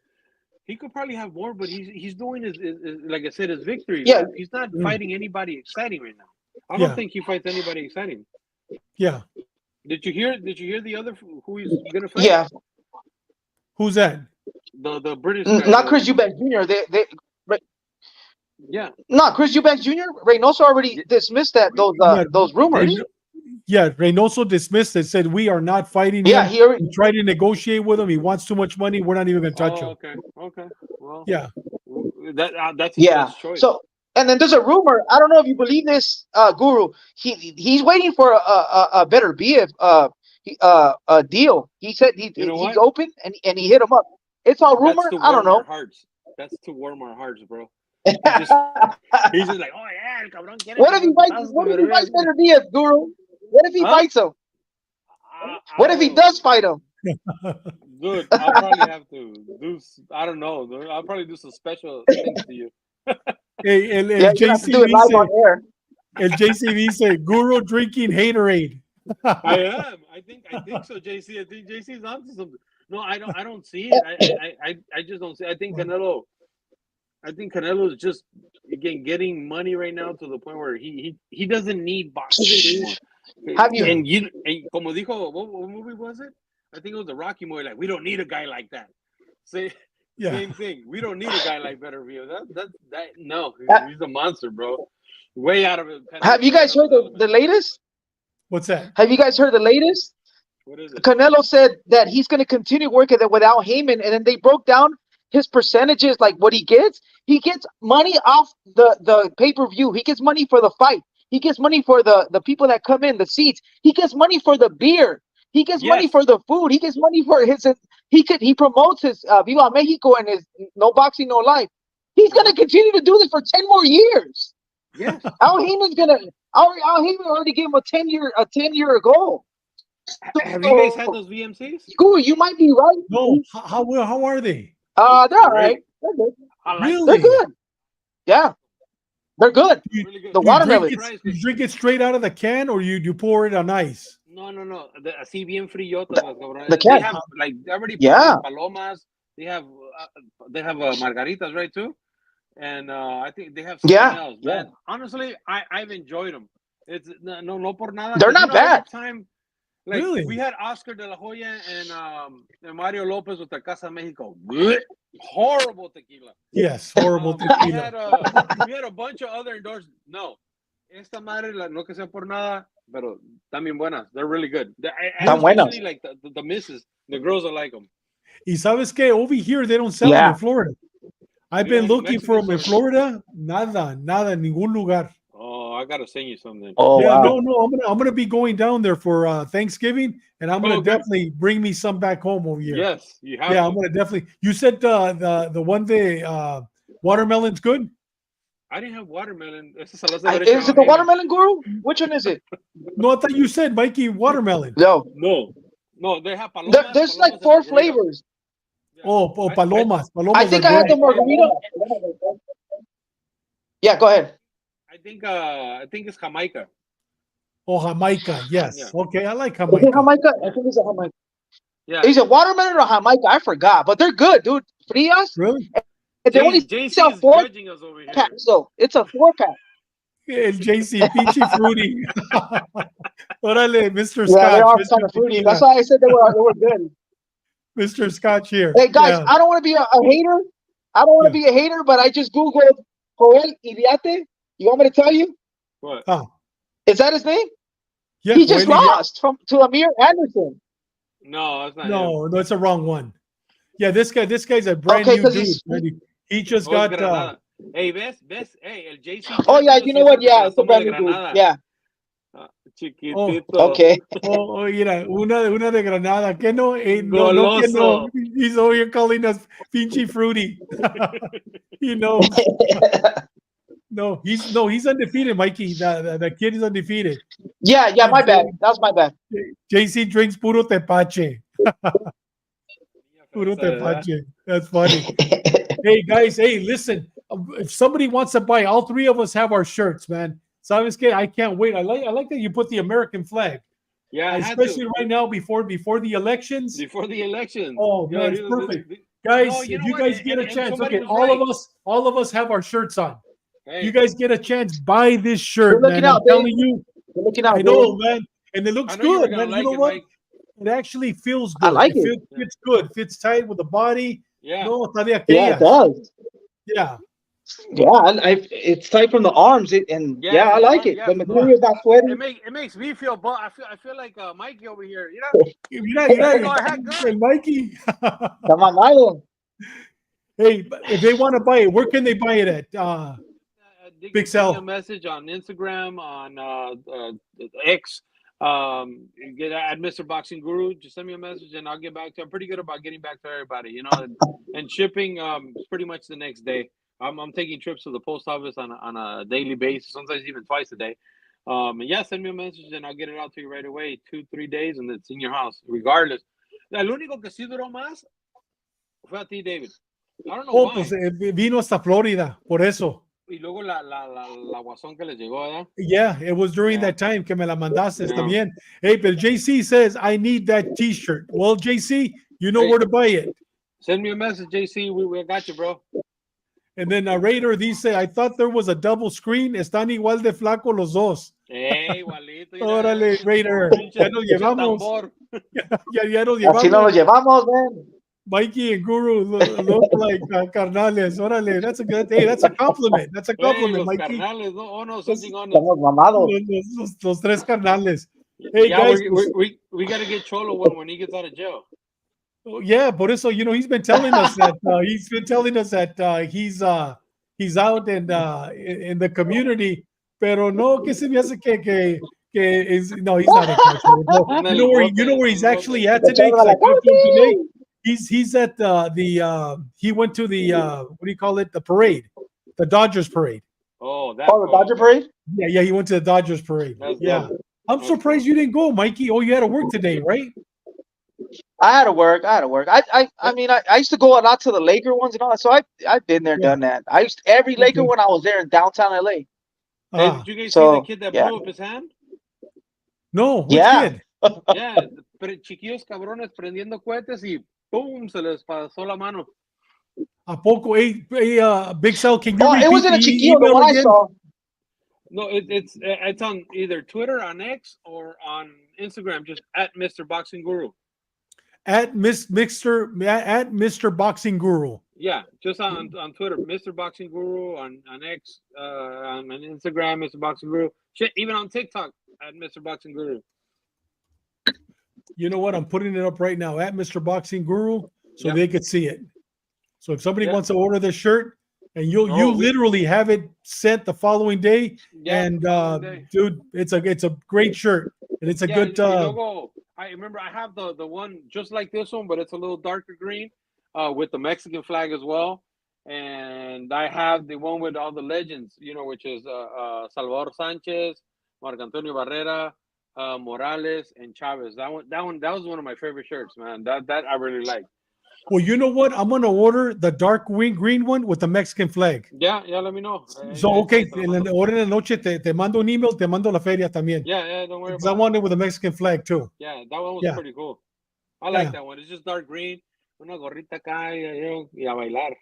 he could probably have more, but he's doing his like I said, his victory Yeah. lap. He's not Mm. fighting anybody exciting right now. I don't Yeah, think he fights anybody exciting. yeah. Did you hear? Did you hear the other who he's gonna fight? Yeah. Who's that? The British guy. Not Chris Eubanks Jr. Yeah. No, Chris Eubanks Jr. Reynoso already dismissed Yeah, those rumors. yeah. Reynoso dismissed it. Said we are not fighting Yeah, him. he already. We tried to negotiate with him. He wants too much money. We're not even going to touch Oh, him. okay. Okay. Well, Yeah. that's his Yeah. best choice. So, and then there's a rumor. I don't know if you believe this, Guru. He's waiting for a better a deal. He said You know he's what? open and he hit him up. It's all That's rumor. to I don't warm our know. hearts. That's to warm our hearts, bro. He's just like, oh yeah, el cabrón quiere What if he fights? putazos What que if me he fights revienten. Better Diaz, Guru? What if he Huh? fights him? I What don't if he know. does fight him? Dude, I'll probably have to do. I don't know. Dude. I'll probably do some special things to you. Hey, Yeah, you're gonna have to do it JCV live said, on air. JCV said, Guru drinking haterade. I am. I think so, JC. I think JC's onto something. No, I don't see it. I just don't see. I think Canelo is just again getting money right now to the point where he doesn't need boxing anymore. Have you? And como dijo, what movie was it? I think it was the Rocky movie. Like, we don't need a guy like that. Same thing. We don't need a guy like Beterbiev. No, he's a monster, bro. Way out of it. Have you guys heard the latest? What's that? Have you guys heard the latest? What is it? Canelo said that he's going to continue working it without Heyman, and then they broke down his percentages, like what he gets. He gets money off the pay-per-view. He gets money for the fight. He gets money for the people that come in, the seats. He gets money for the beer. He gets money for the food. He gets money for he promotes his Viva Mexico and his no boxing, no life. He's going to continue to do this for 10 more years. Yes. Al Heyman already gave him a 10-year goal. Have you guys had those VMCs? Cool, you might be right. No, how are they? They're all right. They're good. Really? They're good. Yeah, they're good. Really good. The watermelon. You drink it straight out of the can, or you pour it on ice? No. Así bien friotas las cabronas. The can. They have like already palomas. They have margaritas, right, too. And I think they have something else. Yeah. Man, honestly, I've enjoyed them. It's no por nada. They're not bad. Time, like, Really? we had Oscar de la Hoya and Mario Lopez with the Casa Mexico. Horrible tequila. Yes, horrible tequila. We had a bunch of other endorsements. No, esta madre, no que sea por nada, pero también buenas. They're really good. Especially like the misses, the girls are like them. Y sabes que over here they don't sell them in Florida. I've been looking for them in Florida. Nada, en ningún lugar. Oh, I gotta send you something. Oh, yeah, wow. No, I'm gonna be going down there for Thanksgiving, and I'm gonna definitely bring me some back home over here. Yes, you have. Yeah, I'm gonna definitely. You said the one day watermelon's good. I didn't have watermelon. Is it the watermelon, Guru? Which one is it? No, I thought you said Mikey watermelon. No, they have palomas. There's like 4 flavors. Oh, palomas. I Palomas think are I had the great. margarita. Yeah, go ahead. I think it's Jamaica. Oh, Jamaica. Yes. Yeah. Okay, I like Is it Jamaica. Jamaica? I think it's a Jamaica. Yeah. Is it watermelon or Jamaica? I forgot, but they're good, dude. Frias. Really? And they only JC sell is 4 judging us over here. packs, though. It's a 4-pack. El JC, peachy fruity. Órale, Mr. Yeah, they Scotch. are kind Mr. of fruity. Tequila. That's why I said they were good. Mr. Scotch here. Hey guys, Yeah. I don't want to be a hater. I don't want to be a hater, but I just googled Joel Iriarte. You want me to tell you? What? Is that his name? Yeah, He just Joel Iriarte. lost to Amir Anderson. No, that's not him. No, that's the wrong one. Yeah, this guy's a brand new dude. He just Oh, it's got Granada. Hey, ves? Hey, el JC. Oh yeah, judging you us know y what? que Yeah, las it's a toma de brand new dude. Granada. Yeah. Chiquitito. Okay. Oh, mira, una de Granada. Que no, no, que no. Goloso. He's over here calling us pinchy fruity. He knows. No, he's undefeated, Mikey. The kid is undefeated. Yeah, my bad. That was my bad. JC drinks puro tepache. Puro tepache. That's funny. Hey guys, listen. If somebody wants to buy, all 3 of us have our shirts, man. Sabes que? I can't wait. I like that you put the American flag. Yeah, especially right now before the elections. Before the elections. Oh man, it's perfect. Guys, if you guys get a chance, look at all of us have our shirts on. Hey. You guys get a chance, buy this shirt, man. I'm telling you. You're looking out, I know, man. And it looks good, man. You know what? Mike. It actually feels good. I like it. Fits good. Fits tight with the body. Yeah. No, yeah, it does. Yeah. Yeah, it's tight from the arms. I like it. The material is not sweaty. It makes me feel. I feel like Mikey over here. You know. Mikey. Come on, Milo. Hey, if they want to buy it, where can they buy it at? Big Sell. Send me a message on Instagram, on X. Get at Mr. Boxing Guru. Just send me a message and I'll get back to you. I'm pretty good about getting back to everybody, and shipping is pretty much the next day. I'm taking trips to the post office on a daily basis, sometimes even twice a day. And send me a message and I'll get it out to you right away. 2-3 days and it's in your house, regardless. El único que sí duró más fue a ti, David. I don't know why. Pues vino hasta Florida, por eso. Y luego la guasón que les llegó, ¿verdad? Yeah, it was during that time que me la mandaste también. Hey, but JC says, I need that t-shirt. Well, JC, you know where to buy it. Send me a message, JC. We got you, bro. And then Raider dice, I thought there was a double screen. Están igual de flaco los dos. Igualito. Órale, Raider. Ya nos llevamos. ya nos llevamos. Así nos lo llevamos, man. Mikey and Guru look like carnales. Órale, that's a compliment. That's a compliment, Mikey. Carnales, no, oh no, something on Estamos mamados. Los 3 carnales. Hey, guys. We got to get Cholo when he gets out of jail. Oh, yeah, por eso, he's been telling us that he's out and in the community, pero no que se me hace que is no, he's not in country. No. You know where he's actually at today? Today he's at he went to the what do you call it? The parade, the Dodgers parade. Oh, the Dodger parade? Yeah, he went to the Dodgers parade. Yeah. I'm surprised you didn't go, Mikey. Oh, you had to work today, right? I had to work. I mean, I used to go a lot to the Laker ones and all that. So I've been there, done that. I used every Laker when I was there in downtown LA. Hey, did you guys see the kid that blew up his hand? No, which kid? Yeah, chiquillos cabrones prendiendo cohetes y boom, se les pasó la mano. ¿A poco? Hey, Big Sal, can you repeat it wasn't a chiquillo, the one I saw. No, it's on either Twitter, on X, or on Instagram, just at Mr. Boxing Guru. At Mr. Boxing Guru. Yeah, just on Twitter, Mr. Boxing Guru, on X, on Instagram, Mr. Boxing Guru. Shit, even on TikTok at Mr. Boxing Guru. You know what? I'm putting it up right now at Mr. Boxing Guru so they could see it. So if somebody wants to order this shirt, and you literally have it sent the following day, and dude, it's a great shirt, and it's a good. I remember I have the one just like this one, but it's a little darker green, with the Mexican flag as well, and I have the one with all the legends, which is Salvador Sanchez, Marco Antonio Barrera, Morales, and Chavez. That was one of my favorite shirts, man. That I really like. Well, you know what? I'm gonna order the dark green one with the Mexican flag. Yeah, let me know. So, okay, en la hora de la noche te mando un email, te mando la feria también. Yeah, don't worry Because I about it. want it with the Mexican flag too. Yeah, that one was Yeah. pretty cool. I like Yeah. that one. It's just dark green, una gorrita acá, y a bailar.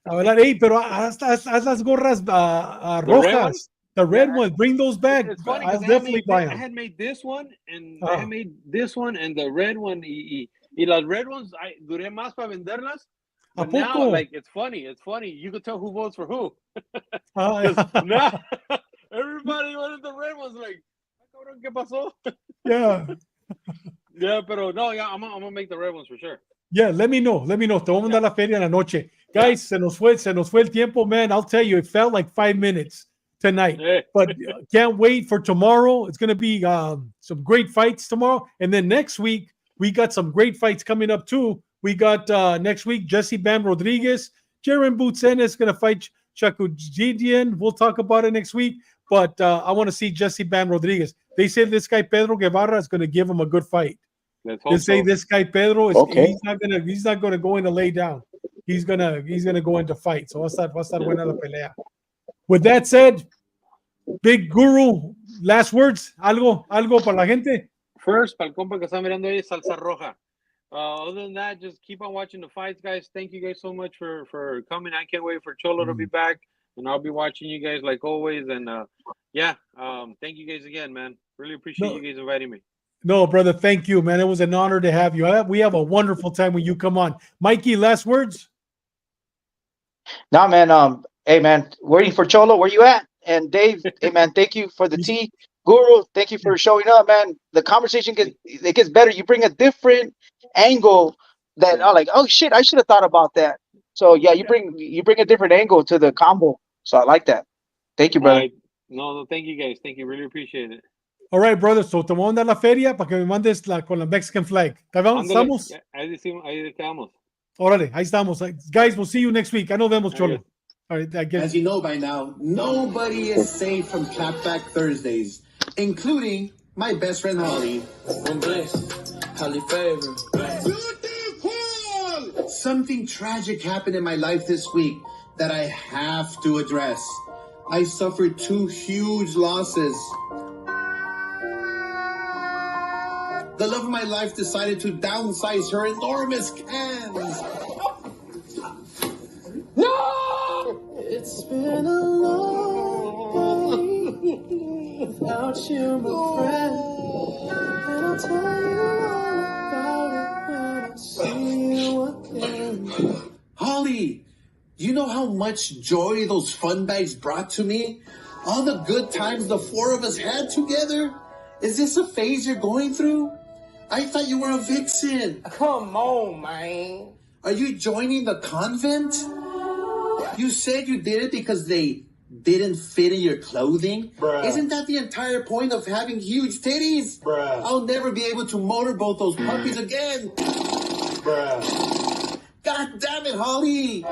A ver, hey, pero haz las gorras The red one? rojas. The red Yeah, ones, bring those back. It's funny I'll because definitely buy I them. had made this one, and I Ah. had made this one and the red one. Y las red ones, I duré más para venderlas. ¿A But now, poco? like, it's funny. You could tell who votes for who. Ah, 'Cause now everybody wanted the red ones. Like, cabrón, ¿qué pasó? yeah. Yeah, pero no, yeah, I'm gonna make the red ones for sure. Yeah, let me know. Te voy a mandar la feria en la noche. Guys, se nos fue el tiempo, man. I'll tell you, it felt like 5 minutes tonight. Hey. But can't wait for tomorrow. It's going to be some great fights tomorrow. And then next week, we got some great fights coming up too. We got next week, Jesse Bam Rodriguez. Jaron Bootsena is going to fight Chakujidian. We'll talk about it next week. But I want to see Jesse Bam Rodriguez. They say this guy, Pedro Guevara, is going to give him a good fight. Let's They hope say so. this guy Pedro is Okay. he's not gonna go in to lay down. He's gonna go into fight. So va a estar buena la pelea. With that said, Big Guru, last words, algo para la gente. First, para el compa que está mirando ahí, salsa roja. Other than that, just keep on watching the fights, guys. Thank you guys so much for coming. I can't wait for Cholo to be back, and I'll be watching you guys like always. And thank you guys again, man. Really appreciate you guys inviting me. No, brother, thank you, man. It was an honor to have you. We have a wonderful time when you come on. Mikey, last words? Nah, man. Hey, man, waiting for Cholo. Where you at? And Dave, hey, man, thank you for the tea. Guru, thank you for showing up, man. The conversation gets better. You bring a different angle that I'm like, oh shit, I should have thought about that. So yeah, you bring a different angle to the combo. So I like that. Thank you, brother. No, thank you guys. Thank you. Really appreciate it. All right, brother. So te voy a mandar la feria para que me mandes con la Mexican flag. ¿Estamos? Ahí estamos. Órale, ahí estamos. Guys, we'll see you next week. Nos vemos, Cholo. All right, As you know by now, nobody is safe from Clapback Thursdays, including my best friend Holly. Holly favor. Something tragic happened in my life this week that I have to address. I suffered 2 huge losses. The love of my life decided to downsize her enormous cans. No! It's been a long day without you, my friend. And I'll tell you all about it when I see you again. Holly, you know how much joy those fun bags brought to me? All the good times the 4 of us had together? Is this a phase you're going through? I thought you were a vixen. Come on, man. Are you joining the convent? You said you did it because they didn't fit in your clothing? Bruh. Isn't that the entire point of having huge titties? Bruh. I'll never be able to motorboat those puppies again. Bruh. God damn it, Holly!